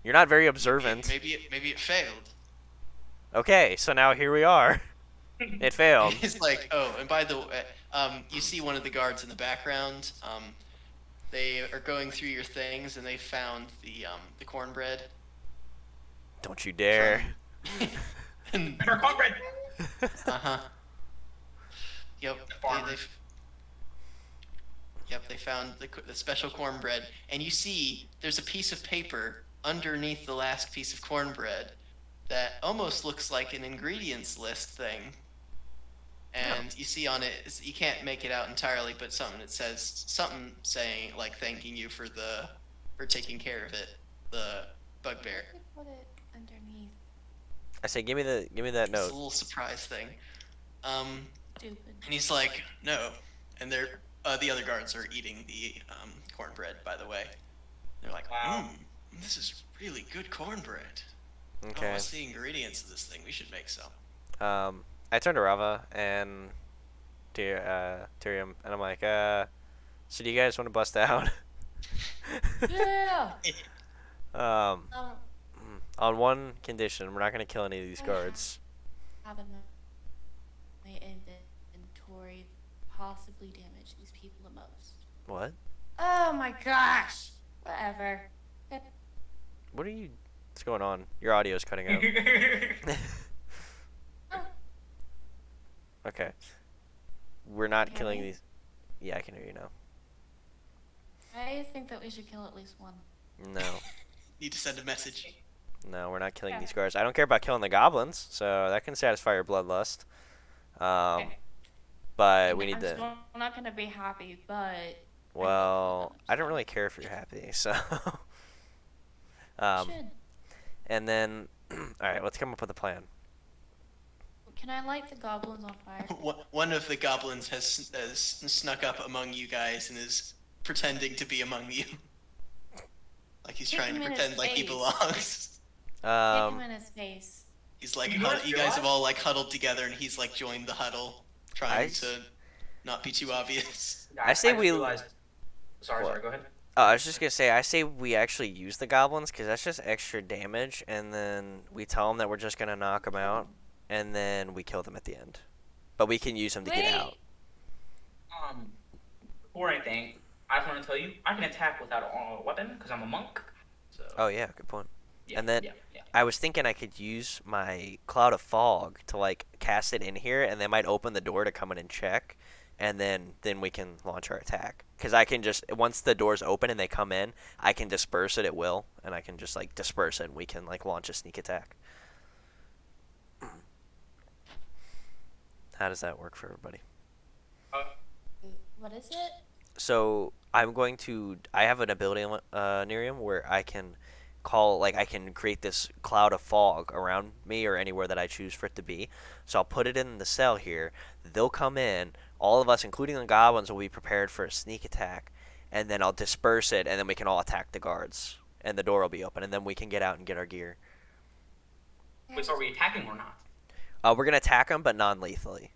You're not very observant. Maybe it failed. Okay, so now here we are. It failed. It's like, oh, and by the way, you see one of the guards in the background. They are going through your things, and they found the cornbread. Don't you dare. And, And our cornbread. uh-huh. Yep. farmers. They found the special cornbread, and you see there's a piece of paper underneath the last piece of cornbread that almost looks like an ingredients list thing. And you see on it, you can't make it out entirely, but it says something saying like thanking you for taking care of it, the bugbear. I could put it underneath. I say, give me that It's a note. little surprise thing. Stupid. And he's like, no. And the other guards are eating the cornbread, by the way. They're like, Wow. this is really good cornbread. Oh, Okay. what's the ingredients of this thing? We should make some. I turned to Rava and Tyrium, and I'm like, so do you guys want to bust out? Yeah. On one condition, we're not gonna kill any of these guards. Have in my inventory possibly damage these people the most. What? Oh my gosh. Whatever. What are you? What's going on? Your audio's cutting out. Okay. We're not Can killing we? these. Yeah, I can hear you now. I think that we should kill at least one. No. Need to send a message. No, we're not killing Yeah. these guards. I don't care about killing the goblins, so that can satisfy your bloodlust. Okay. But we I'm need to. still not gonna be happy, but Well, I don't really care if you're happy, so. should. And then, all right, let's come up with a plan. Can I light the goblins on fire? One of the goblins has snuck up among you guys and is pretending to be among you. Like he's Kick trying to him in his pretend like he face. belongs. Kick Um, him in his face. He's like, You guys you guys have all like huddled together, and he's like joined the huddle, trying I- to not be too obvious. I say just we- realized- Sorry, What? go ahead. oh, I was just gonna say, I say we actually use the goblins because that's just extra damage, and then we tell them that we're just gonna knock them out, and then we kill them at the end. But we can use them to get out. Before anything, I just want to tell you, I can attack without a weapon because I'm a monk. So. Oh yeah, good point. Yeah, and then- yeah. I was thinking I could use my cloud of fog to like cast it in here, and they might open the door to come in and check, and then we can launch our attack. Because I can just once the doors open and they come in, I can disperse it at will, and I can just like disperse it, and we can like launch a sneak attack. How does that work for everybody? What is it? So I have an ability, Nerium, where I can I can create this cloud of fog around me or anywhere that I choose for it to be. So I'll put it in the cell here. They'll come in. All of us, including the goblins, will be prepared for a sneak attack. And then I'll disperse it, and then we can all attack the guards. And the door will be open, and then we can get out and get our gear. Wait, so are we attacking or not? We're going to attack them, but non-lethally.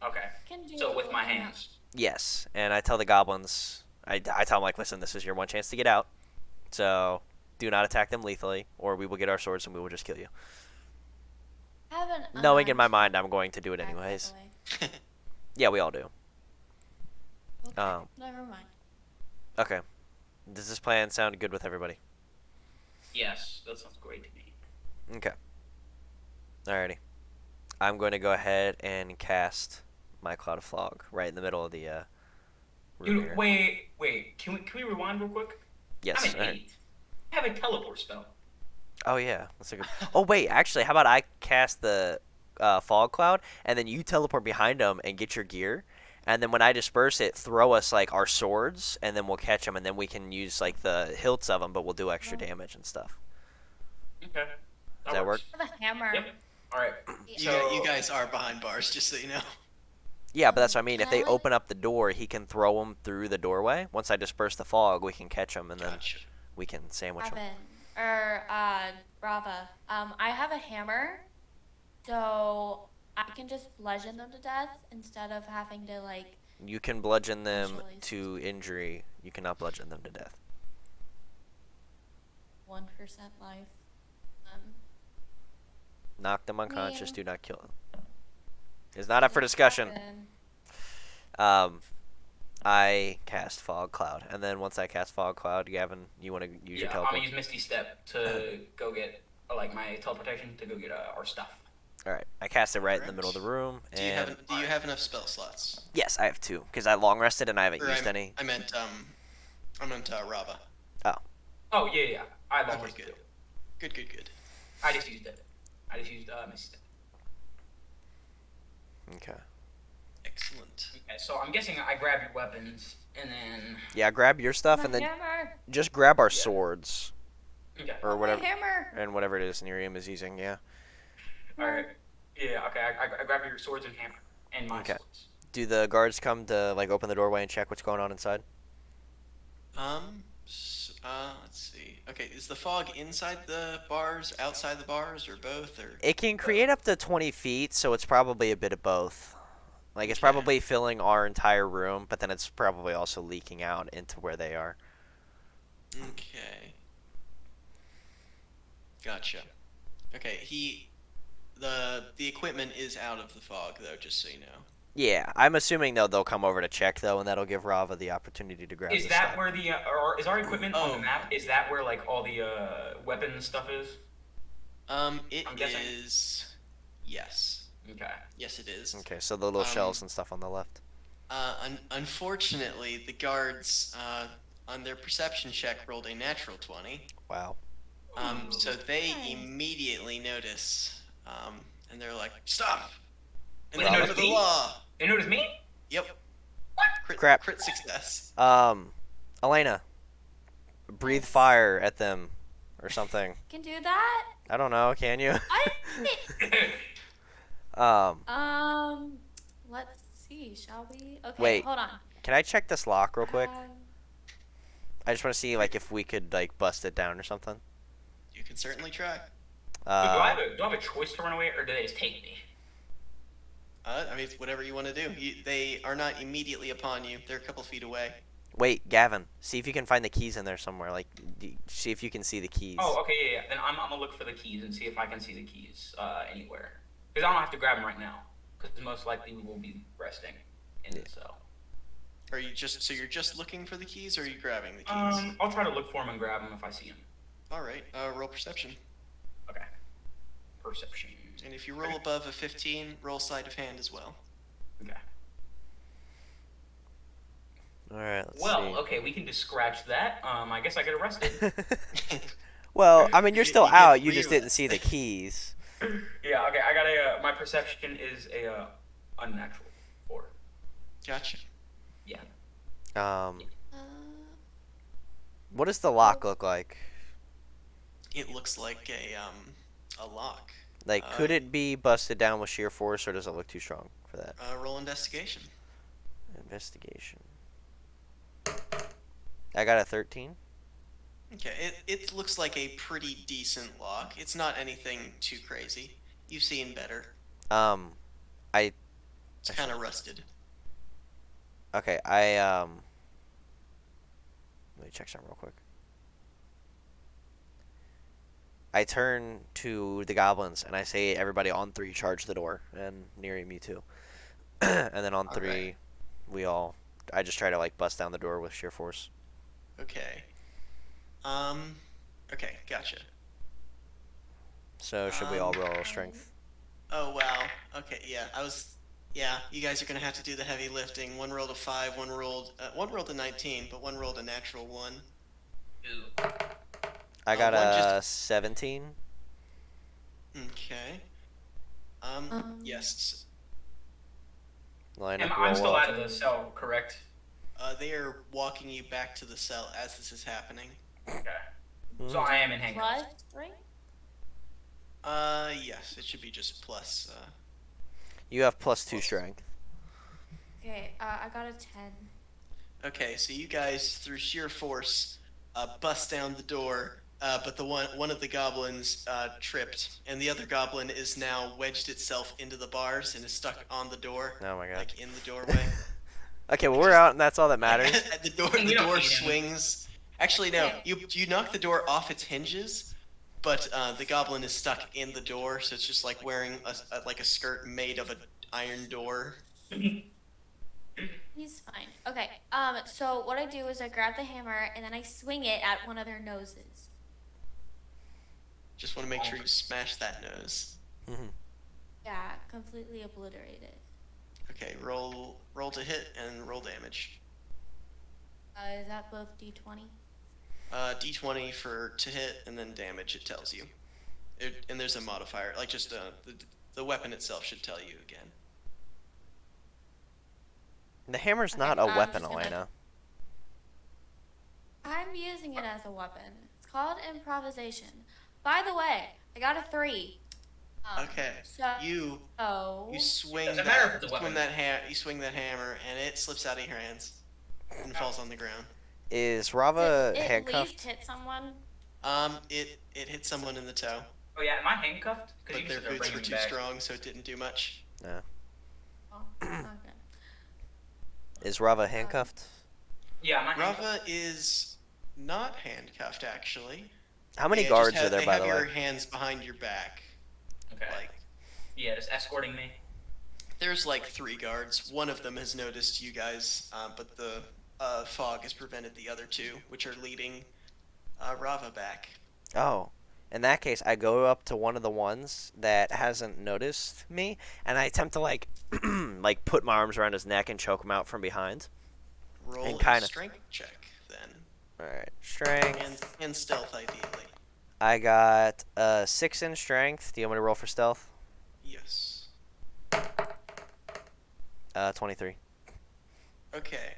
Okay. Can do So with my it. hands. Yes, and I tell the goblins, I tell them, like, listen, this is your one chance to get out. So do not attack them lethally, or we will get our swords and we will just kill you. Have an Knowing in my unarmed mind I'm going to do it attack, by the anyways. way. Yeah, we all do. Okay, never mind. Okay. Does this plan sound good with everybody? Yes, that sounds great to me. Okay. Alrighty. I'm going to go ahead and cast my cloud of fog right in the middle of the room Dude, here. wait. Can we rewind real quick? Yes. I'm an alright. 8. I have a teleport spell. Oh yeah, that's a good. Oh wait, actually, how about I cast the fog cloud, and then you teleport behind them and get your gear, and then when I disperse it, throw us like our swords, and then we'll catch them, and then we can use like the hilts of them, but we'll do extra damage and stuff. Okay. Does that work? works. I have a hammer. Yep. All right. You guys are behind bars, just so you know. Yeah, but that's what I mean. If Can I, they like- open up the door, he can throw them through the doorway. Once I disperse the fog, we can catch them, and then Gotcha. we can sandwich them. Evan, or Rava, I have a hammer, so I can just bludgeon them to death instead of having to like You can bludgeon them Specialist. to injury. You cannot bludgeon them to death. 1% life. Knock them unconscious. mean- Do not kill them. It's not up for discussion. I cast Fog Cloud, and then once I cast Fog Cloud, Gavin, you want to use your Yeah, I'm teleport? gonna use Misty Step to go get, like, my teleportation to go get our stuff. All right, I cast it right in the Alright. middle of the room, Do you and have enough spell slots? yes, I have 2 because I long rested and I haven't Or used any. I meant Rava. Oh, yeah. I long Okay, rested good. too. Good. I just used it. I just used Misty Step. Okay. Excellent. Okay, so I'm guessing I grab your weapons, and then... Yeah, grab your stuff, My and then hammer. just grab our Yeah. swords Okay. or My whatever, hammer. and whatever it is Nerium is using. Yeah. Alright. Yeah, okay, I grab your swords and hammer. And my Okay. swords. Do the guards come to like open the doorway and check what's going on inside? Let's see. Okay, is the fog inside the bars, outside the bars, or both? Or It can create up to 20 feet, so it's probably a bit of both. Like, it's Okay. probably filling our entire room, but then it's probably also leaking out into where they are. okay, gotcha. Okay, the equipment is out of the fog though, just so you know. Yeah, I'm assuming they'll come over to check, though, and that'll give Rava the opportunity to grab Is the that stuff. where the, or is our equipment on Oh. the map? Is that where, like, all the, weapons stuff is? It I'm guessing. is. Yes. Okay. Yes, it is. Okay, so the little shelves and stuff on the left. Unfortunately, the guards, on their perception check, rolled a natural 20. Wow. So they Nice. immediately notice, and they're like, "Stop!" And They they're notice under the me? law. They notice me? Yep. Crap. Crit success. Elena, breathe Yes. fire at them or something. Can do that. I don't know, can you? I. Let's see. Shall we? Okay. Wait. Hold on. Can I check this lock real quick? Um, I just want to see, like, if we could, like, bust it down or something. You can certainly try. do I have a choice to run away, or do they just take me? I mean, it's whatever you want to do. They are not immediately upon you. They're a couple feet away. Wait, Gavin, see if you can find the keys in there somewhere. Like, see if you can see the keys. Oh, okay, yeah. Then I'm gonna look for the keys and see if I can see the keys anywhere. Because I don't have to grab them right now. Because most likely we will be resting in the cell. Are you so you're just looking for the keys, or are you grabbing the keys? I'll try to look for them and grab them if I see them. All right. Roll perception. Okay. Perception. And if you roll above a 15, roll sleight of hand as well. Okay. All right, let's Well, okay, we can just scratch that. I guess I get arrested. see. Well, I mean, you're still You get out. You just didn't realized. see the keys. Yeah. Okay. I got a. My perception is a unnatural 4. Gotcha. Yeah. uh, What does the lock look like? It looks like a lock. Like, could it be busted down with sheer force, or does it look too strong for that? Roll investigation. Investigation. I got a 13. Okay, it looks like a pretty decent lock. It's not anything too crazy. You've seen better. I It's kind of rusted. okay. Let me check something real quick. I turn to the goblins and I say, "Everybody on 3, charge the door," and Neri, me too. And then on 3, Alright. I just try to like bust down the door with sheer force. Okay. Okay, gotcha. So should we all roll strength? Oh wow. Okay, yeah. Yeah, you guys are gonna have to do the heavy lifting. One rolled a 5, one rolled a 19, but one rolled a natural 1. Ew. I got one a just- 17. Okay. Yes. Line up, I'm roll still well. out of the cell, correct? They are walking you back to the cell as this is happening. Okay. Mhm. So I am in handcuffs. plus 3. Yes, it should be just plus. You have +2 strength. Okay. I got a 10. Okay, so you guys, through sheer force, bust down the door, but the one of the goblins tripped, and the other goblin is now wedged itself into the bars and is stuck on the door, Oh my god. like in the doorway. Okay, well we're out, and that's all that matters. the door We don't need him. swings. Actually, no. Okay. You knock the door off its hinges, but the goblin is stuck in the door, so it's just like wearing like a skirt made of an iron door. He's fine. Okay. So what I do is I grab the hammer and then I swing it at one of their noses. Just want to make sure you smash that nose. Yeah, completely obliterate it. Okay, roll to hit and roll damage. Is that both D20? D20 for to hit, and then damage. It tells you, and there's a modifier. Like just the weapon itself should tell you again. The hammer's Okay, not a I'm weapon, just gonna- Elena. I'm using it as a weapon. It's called improvisation. By the way, I got a 3. Okay, So you swing Doesn't matter if that, it's a weapon. you swing that hammer, and it slips out of your hands and falls on the ground. Is Rava did it at handcuffed? least hit someone? It hit someone in the toe, Oh yeah, am I handcuffed? Because but you their just said boots bringing were me too back. strong, so it didn't do much. Oh, okay. Is Rava handcuffed? Yeah, am I handcuffed? Rava is not handcuffed, actually. How many They guards just are there, they by have the your way? hands behind your back. Okay. Like, Yeah, just escorting me. there's like 3 guards. One of them has noticed you guys, but the fog has prevented the other 2, which are leading Rava back. Oh, in that case, I go up to one of the ones that hasn't noticed me, and I attempt to like, like put my arms around his neck and choke him out from behind. Roll And a kinda- strength check then, All right, strength. and stealth ideally. I got 6 in strength. Do you want me to roll for stealth? Yes. 23. Okay.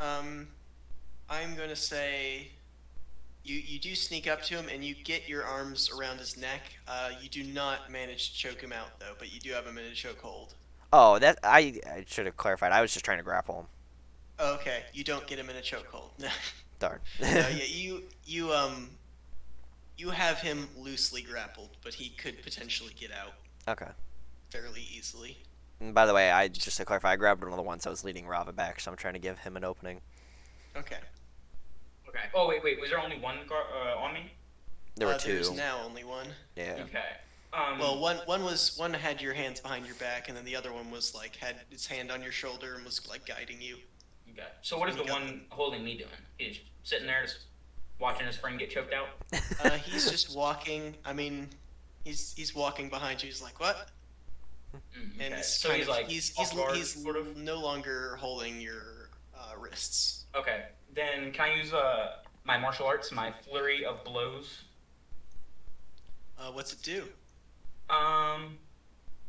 I'm gonna say you do sneak up to him and you get your arms around his neck. You do not manage to choke him out though, but you do have him in a chokehold. Oh, that I should have clarified. I was just trying to grapple him. Okay, you don't get him in a chokehold. No, Darn. yeah, you have him loosely grappled, but he could potentially get out Okay. fairly easily. And by the way, I just to clarify, I grabbed one of the ones that was leading Rava back, so I'm trying to give him an opening. Okay. Okay. Oh wait. Was there only one on me? There were 2. There's now only one. Yeah. Okay. Well, one had your hands behind your back, and then the other one was like had its hand on your shoulder and was like guiding you. Okay. So what is the You got one holding me doing? He's just sitting there, just watching his friend get choked out. He's just walking. I mean, he's walking behind you. He's like, what? And Okay. it's So kind he's of, like he's off guard, he's sort of. no longer holding your wrists. Okay. Then can I use my martial arts, my flurry of blows? What's it do?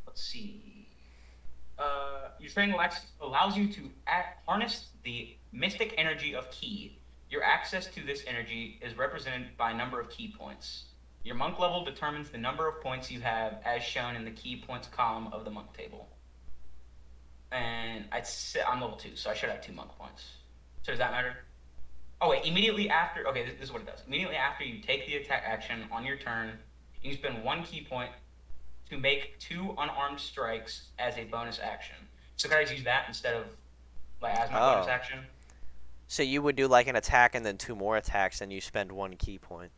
Let's see. Your training allows you to harness the mystic energy of ki. Your access to this energy is represented by a number of key points. Your monk level determines the number of points you have as shown in the key points column of the monk table. And I'm level 2, so I should have 2 monk points. So does that matter? Oh wait, immediately after, okay, this is what it does. Immediately after you take the attack action on your turn, you can spend 1 key point to make 2 unarmed strikes as a bonus action. So can I just use that instead of, like, as my bonus Oh. action? So you would do like an attack and then 2 more attacks, and you spend 1 key point.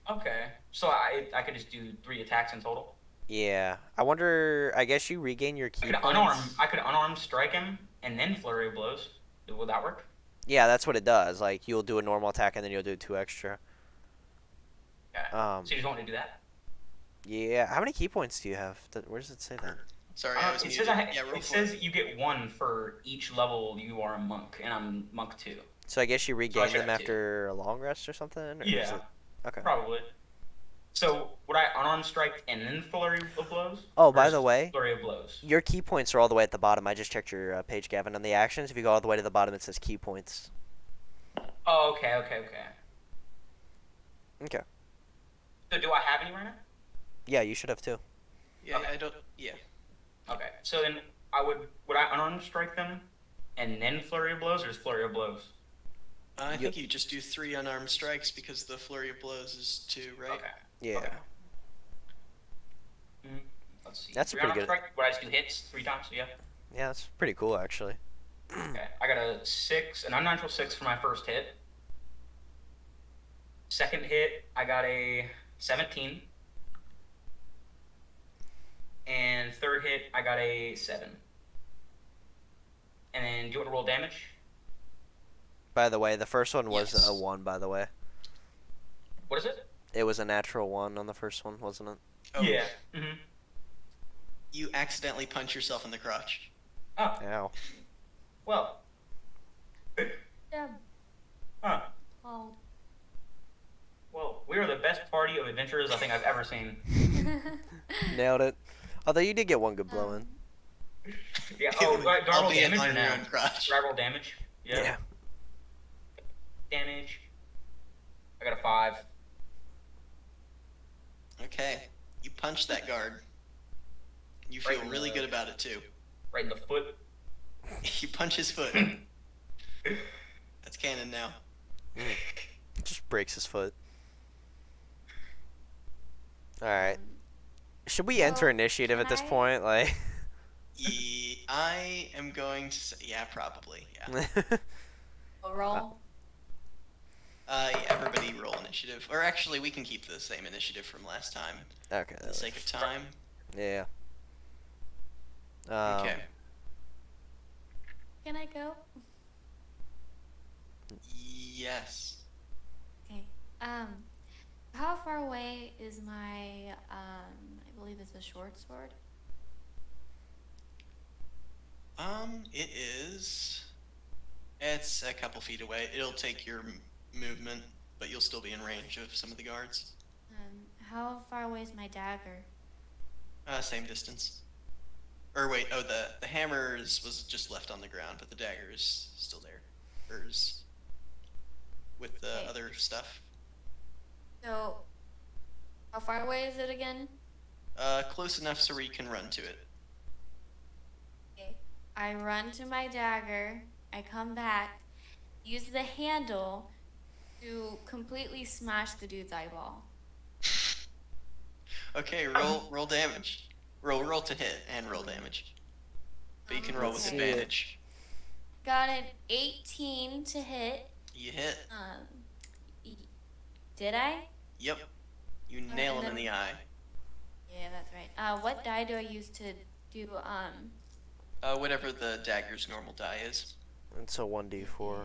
Okay. So I could just do 3 attacks in total? Yeah. I wonder. I guess you regain your I key could points. unarmed strike him and then flurry of blows. Would that work? Yeah, that's what it does. Like you'll do a normal attack and then you'll do 2 extra. Okay. Um. So you just want me to do that? Yeah. How many key points do you have? Where does it say that? Sorry, I was It muted. says, Yeah, roll it for says you get 1 for each level you are a monk, and I'm monk 2. So I guess you regain should them have 2. after a long rest or something. Or is Yeah, it- Okay. probably. So would I unarmed strike and then flurry of blows? Oh, Or by just the way, flurry of blows. your key points are all the way at the bottom. I just checked your page, Gavin. On the actions, if you go all the way to the bottom, it says key points. Oh, okay. Okay. So do I have any right now? Yeah, you should have 2. Yeah, Okay. I don't. Yeah. Okay. So then would I unarmed strike them and then flurry of blows, or just flurry of blows? I think you just do 3 unarmed strikes because the flurry of blows is 2, right? Okay. Yeah. Okay. Let's see. That's a 3 pretty unarmed good- strike. What I just do hits 3 times. Yeah. Yeah, that's pretty cool actually. Okay. I got a 6, an unnatural 6 for my first hit. Second hit, I got a 17. And third hit, I got a 7. And then, do you want to roll damage? By the way, the first one was Yes. a 1. By the way, What is it? it was a natural 1 on the first one, wasn't it? Oh, Yeah. Mm-hmm. You accidentally punch yourself in the crotch. Oh, Ow. well. Yeah. Huh. Oh. Well, we are the best party of adventurers I think I've ever seen. Nailed it. Although you did get 1 good blow in. Yeah. Oh, do I roll Albeit damage or on your no? own crotch. Do I roll damage? Yeah. Damage. I got a 5. Okay. You punch that guard. You Right feel in really the- good about it too. Right in the foot. You punch his foot. That's canon now. Just breaks his foot. Alright. Should we enter well, initiative at can this I- point? Like I am going to say, yeah, probably. Yeah. Roll. Yeah, everybody roll initiative. Or actually, we can keep the same initiative from last time Okay. for the sake of time. Yeah. Okay. Can I go? Yes. Okay. How far away is my I believe it's a short sword? It is. It's a couple feet away. It'll take your movement, but you'll still be in range of some of the guards. How far away is my dagger? Same distance. Or wait, oh, the hammer was just left on the ground, but the dagger is still there. Hers. With the Okay. other stuff. So, how far away is it again? Close enough so where you can run to it. Okay. I run to my dagger. I come back, use the handle to completely smash the dude's eyeball. Okay, roll damage. Roll to hit and roll damage. But you can roll with Let's see it. advantage. Got an 18 to hit. You hit. Y- Did I? Yep. You nail and him in then- the eye. Yeah, that's right. What die do I use to do Whatever the dagger's normal die is. It's a 1d4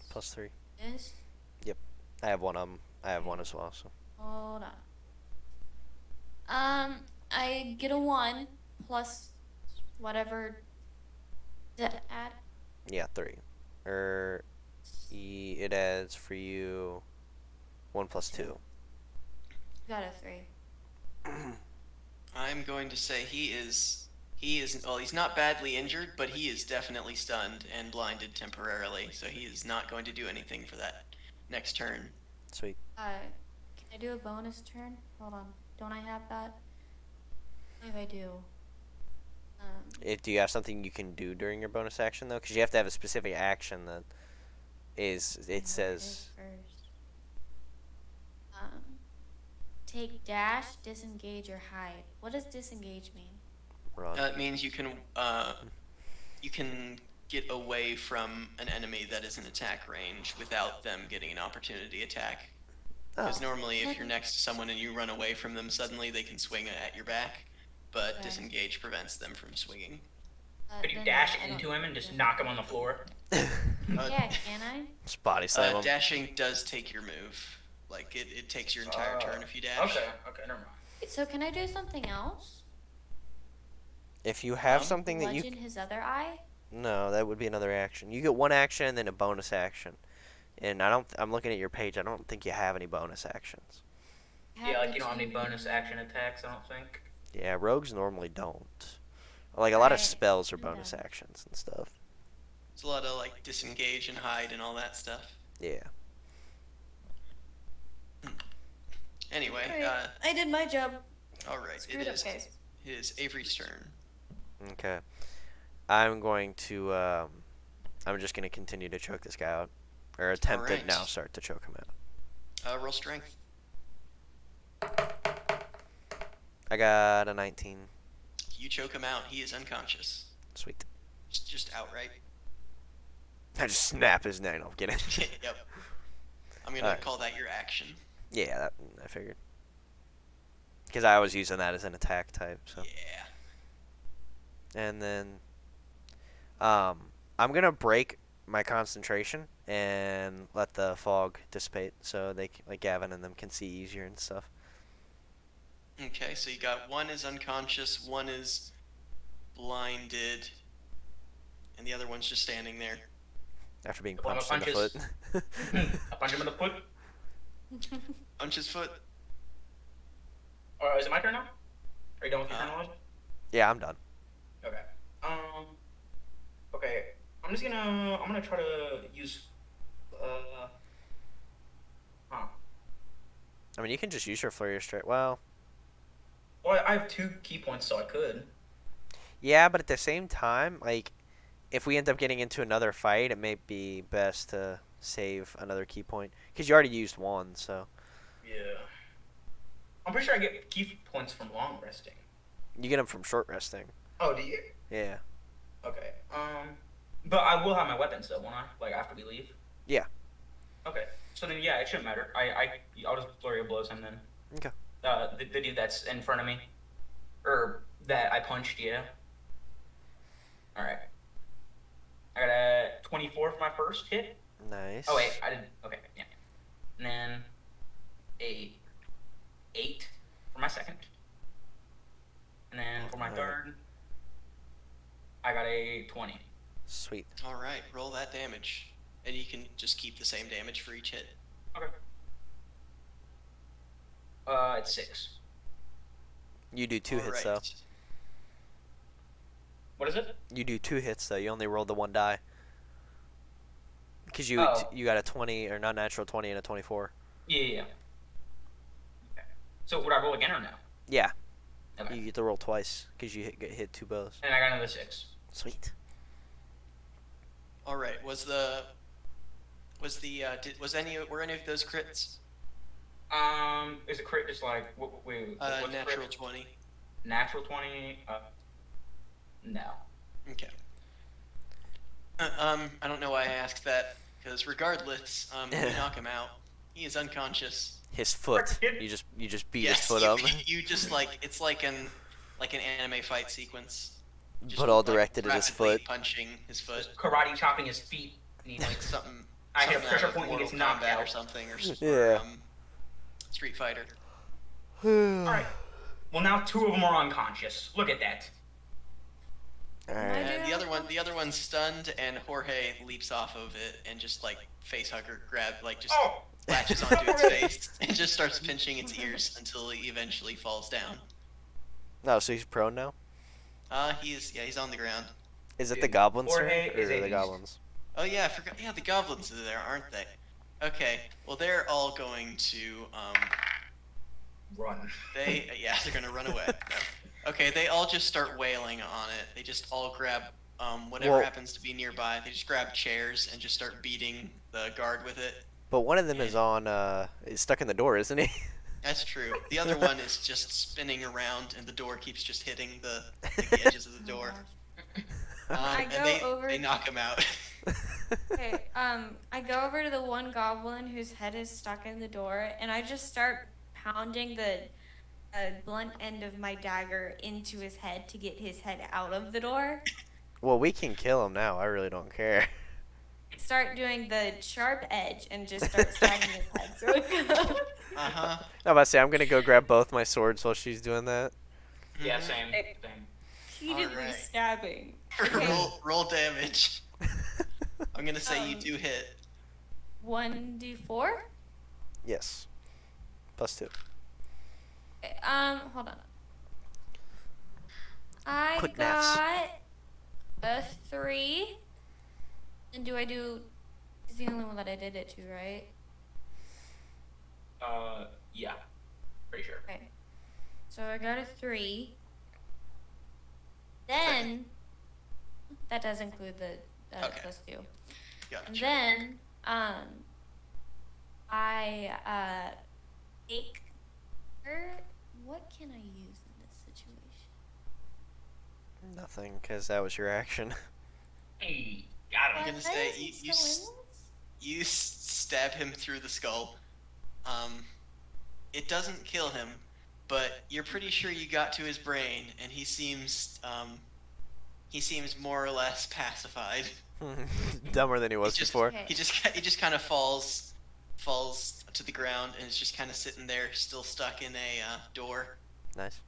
plus 3. this? I have one of them. I have one as well. So Hold on. I get a 1 plus whatever to add. yeah, 3. It adds for you 1 plus 2. Got a 3. I'm going to say he is well, he's not badly injured, but he is definitely stunned and blinded temporarily, so he is not going to do anything for that next turn. Sweet. Can I do a bonus turn? Hold on. Don't I have that? I believe I do. Do you have something you can do during your bonus action though? Because you have to have a specific action that is. I know It what says. is first. Take dash, disengage, or hide. What does disengage mean? Run. It means you can get away from an enemy that is in attack range without them getting an opportunity attack. Because Oh. normally, if you're next to someone and you run away from them, suddenly they can swing at your back, but Right. disengage prevents them from swinging. Could you Then dash I don't- into him and just knock him on the floor? Yeah, can I? Just body slam 'em. Dashing does take your move. Like it takes your entire turn if you dash. Okay, never mind. So can I do something else? If you have Um, something that you Bludgeon his other eye? no, that would be another action. You get one action and then a bonus action. And I'm looking at your page. I don't think you have any bonus actions. Yeah, like you don't have any bonus action attacks, I don't think. Yeah, rogues normally don't. Like a lot of Right. spells are Yeah. bonus actions and stuff. It's a lot of like disengage and hide and all that stuff. Yeah. Anyway, I did my job. all right, Screwed up, guys. it is Avery's turn. Okay. I'm going to I'm just gonna continue to choke this guy out. or attempted Alright. now start to choke him out. Roll strength. I got a 19. You choke him out. He is unconscious. Sweet. Just outright. I just snap his neck. No, I'm kidding. Yep. I'm gonna Alright. call that your action. Yeah, that, I figured. Because I was using that as an attack type. So. Yeah. And then, I'm gonna break my concentration and let the fog dissipate, so they like Gavin and them can see easier and stuff. Okay, so you got one is unconscious, one is blinded, and the other one's just standing there. After being One punched in the punches. foot. I punch him in the foot. Punch his foot. Or is it my turn now? Are you done with your turn, Elijah? Yeah, I'm done. Okay. Okay. I'm gonna try to use. I mean, you can just use your flurry of strike. Well, Well, I have 2 key points, so I could. yeah, but at the same time, like, if we end up getting into another fight, it may be best to save another key point because you already used one. So Yeah. I'm pretty sure I get key points from long resting. you get them from short resting. Oh, do you? Yeah. Okay. But I will have my weapons though, won't I? Like after we leave. Yeah. Okay. So then, yeah, it shouldn't matter. I'll just flurry of blows him then. Okay. The dude that's in front of me, or that I punched. Yeah. All right. I got a 24 for my first hit. Nice. Oh wait, I didn't. Okay, yeah. And then a 8 for my second. And then for my Alright. third, I got a 20. Sweet. All right, roll that damage, and you can just keep the same damage for each hit. Okay. It's 6. You do 2 hits though. Alright. What is it? You do 2 hits though. You only rolled the 1 die. Because you Oh. you got a 20 or not natural 20 and a 24. Yeah. Okay. So would I roll again or no? Yeah. Okay. You get to roll twice because you hit 2 bows. And I got another 6. Sweet. All right. Was any of those crits? Is a crit just like wait? What's the Natural crit? 20. Natural 20. No. Okay. I don't know why I asked that, because regardless, you knock him out. He is unconscious. His foot. Frickin'. You just beat Yes, his foot you, up. you just it's like an anime fight sequence. Just, But all like, directed at his rapidly foot. punching his foot, Karate chopping his feet. And he, like something. I hit a something out pressure of point and he Mortal gets knocked Kombat out. or something, or Yeah. Street Fighter. All right. Well, now 2 of them are unconscious. Look at that. Alright. And the other one's stunned, and Jorge leaps off of it and just face hugger Oh. latches onto its face and just starts pinching its ears until he eventually falls down. No, so he's prone now? He's on the ground. Is it the goblins Jorge or is a the beast. goblins? Oh yeah, I forgot. Yeah, the goblins are there, aren't they? Okay, well they're all going to Run. they're gonna run away. No. Okay, they all just start wailing on it. They just all grab whatever Well- happens to be nearby. They just grab chairs and just start beating the guard with it. But one of them is stuck in the door, isn't he? That's true. The other one is just spinning around, and the door keeps just hitting the edges of the door. I And go over- they knock him out. Okay, I go over to the one goblin whose head is stuck in the door, and I just start pounding the blunt end of my dagger into his head to get his head out of the door. Well, we can kill him now. I really don't care. Start doing the sharp edge and just start stabbing his head. So it goes. Uh-huh. I'm about to say I'm gonna go grab both my swords while she's doing that. Yeah, Mhm. same. Hey. Same. Repeatedly Alright. stabbing. Okay, roll damage. I'm gonna say you Um, do hit. 1d4. Yes. +2. Okay, hold on. I Quick maths. got a 3. And do I do? It's the only one that I did it to, right? Yeah. Pretty sure. Okay. So I got a 3. Then that does include the Okay. +2. And Gotcha. then I take her. What can I use in this situation? Nothing, because that was your action. Hey, got him. I'm gonna Why say is he you still in this? you stab him through the skull. It doesn't kill him, but you're pretty sure you got to his brain, and he seems more or less pacified. Dumber than he was He's just- before. Okay. He just kind of falls to the ground and is just kind of sitting there, still stuck in a door. Nice.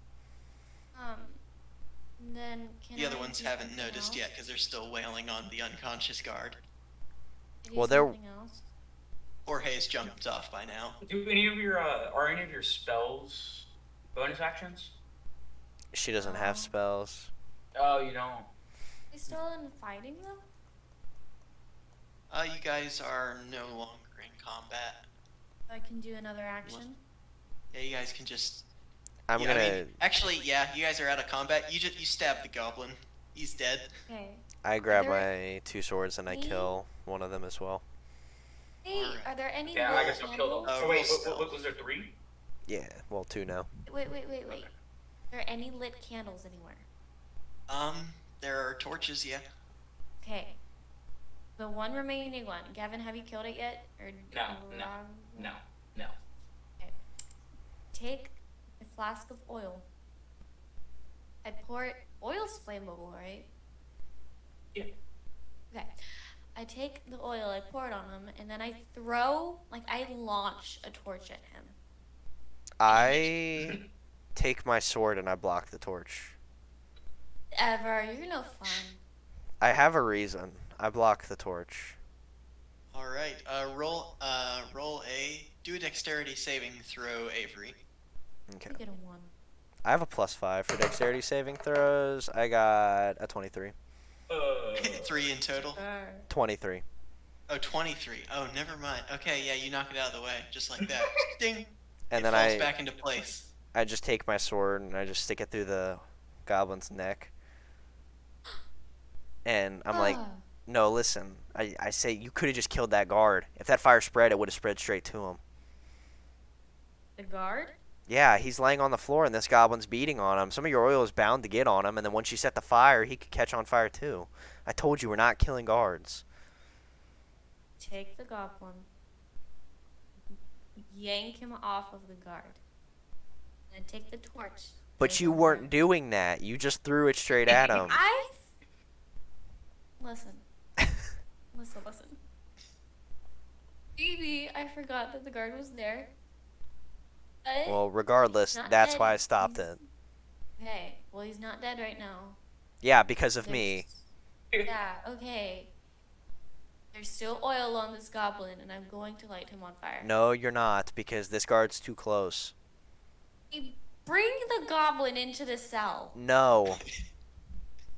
Then can The other I ones do haven't something noticed else? yet because they're still wailing on the unconscious guard. Do Well, they're- something else? Jorge's jumped off by now. Do any of your are any of your spells bonus actions? She doesn't have Oh. spells. Oh, you don't. Are they still in fighting though? You guys are no longer in combat. I can do another action. Yeah, you guys can just. I'm yeah, gonna. I mean, actually, yeah, you guys are out of combat. You stab the goblin. He's dead. Okay. I grab there my 2 swords and I any- kill one of them as well. Hey, Alright. are there any Yeah, I lit guess I'll kill them. candles? Oh, So wait, roll stealth. what was there 3? Yeah, well, 2 now. Wait. Are there any lit candles anywhere? There are torches. Yeah. Okay. The one remaining one. Gavin, have you killed it yet? Or No. Take a flask of oil. I pour it. Oil's flammable, right? Yeah. Okay. I take the oil, I pour it on him, and then I launch a torch at him. I take my sword and I block the torch. Ever, you're no fun. I have a reason. I block the torch. All right. Roll do a dexterity saving throw, Avery. Okay. You get a 1. I have a +5 for dexterity saving throws. I got a 23. 3 in total. 23. Oh, 23. Oh, never mind. Okay, yeah, you knock it out of the way, just like that. Ding. And It then falls I back into place. I just take my sword and I just stick it through the goblin's neck. And I'm like, no, listen. I say you could have just killed that guard. If that fire spread, it would have spread straight to him. The guard? Yeah, he's laying on the floor and this goblin's beating on him. Some of your oil is bound to get on him, and then once you set the fire, he could catch on fire too. I told you we're not killing guards. Take the goblin. Yank him off of the guard. And take the torch. But place you it on weren't him. doing that. You just threw it straight at him. Listen. Listen. Maybe I forgot that the guard was there. But Well, regardless, he's not that's dead. why I stopped He's- it. Okay, well he's not dead right now. Yeah, because of me. Yeah, okay. There's still oil on this goblin, and I'm going to light him on fire. No, you're not, because this guard's too close. Bring the goblin into the cell. No.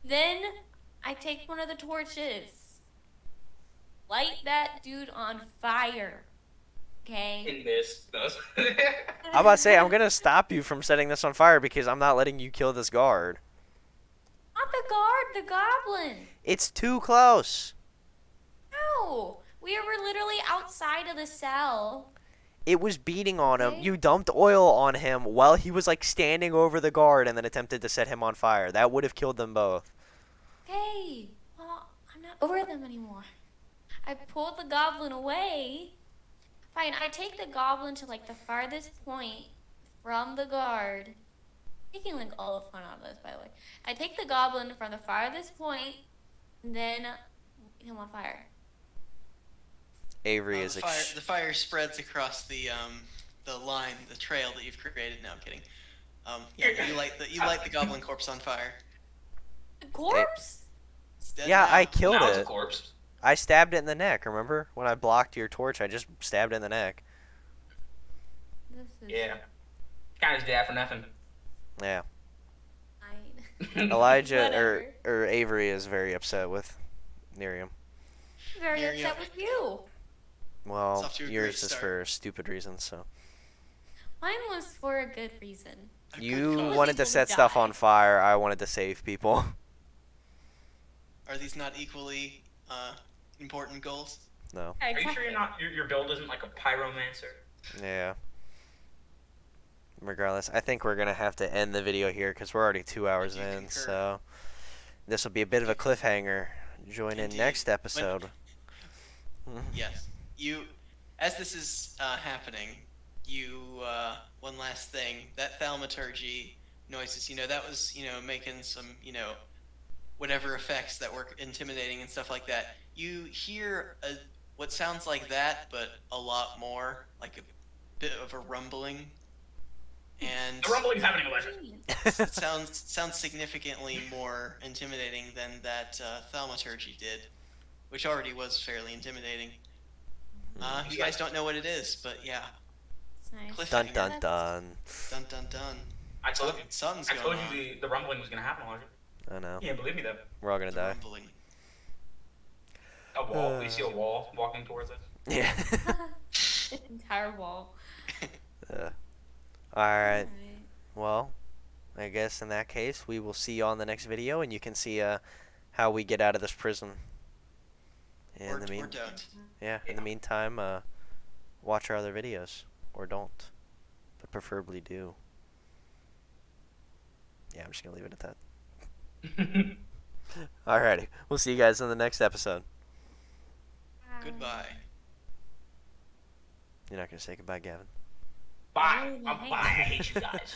Then I take one of the torches. Light that dude on fire. Okay? In this. I'm about to say, I'm going to stop you from setting this on fire because I'm not letting you kill this guard. Not the guard, the goblin. It's too close. No. We were literally outside of the cell. It was beating on him. Okay. You dumped oil on him while he was like standing over the guard and then attempted to set him on fire. That would have killed them both. Okay. Well, I'm not over them anymore. I pulled the goblin away. Fine, I take the goblin to like the farthest point from the guard. Taking like all the fun out of this, by the way. I take the goblin from the farthest point, and then light him on fire. Avery is the fire spreads across the line, the trail that you've created. No, I'm kidding. Yeah, you light the goblin corpse on fire. The corpse? It's dead Yeah, now. I killed Now it's a it. corpse. I stabbed it in the neck, remember? When I blocked your torch, I just stabbed it in the neck. This is Yeah. Kind of dead for nothing. Yeah. fine. Elijah Whatever. or Avery is very upset with Miriam. Very Miriam. upset with you. Well, It's off to a great yours is start. for stupid reasons, so. Mine was for a good reason. A good You cause. wanted to People set stuff die. on fire, I wanted to save people. Are these not equally important goals? No. Are you sure you're not your build isn't like a pyromancer? Yeah. Regardless, I think we're gonna have to end the video here because we're already 2 hours do in. concur. So this will be a bit of a cliffhanger. Join in Indeed. next episode. Yes. You, as this is happening, one last thing, that thaumaturgy noises, that was, making some, whatever effects that were intimidating and stuff like that. You hear what sounds like that, but a lot more, like a bit of a rumbling. And The rumbling's happening, Elijah. it sounds significantly more intimidating than that thaumaturgy did, which already was fairly intimidating. You guys don't know what it is, but yeah. It's nice. Dun Cliffhanger. dun dun. Dun dun dun. I told you. Something's I going told on. you the rumbling was gonna happen, Elijah. I know. You didn't believe me though. We're all gonna The die. rumbling. A wall. We see a wall walking towards us. Yeah. Entire wall. Alright. Alright. Well, I guess in that case, we will see you on the next video, and you can see how we get out of this prison. Or don't. Yeah. In the meantime, watch our other videos, or don't, but preferably do. Yeah, I'm just gonna leave it at that. Alrighty, we'll see you guys in the next episode. Goodbye. You're not gonna say goodbye, Gavin. Bye. Oh, Bye. I hate you guys.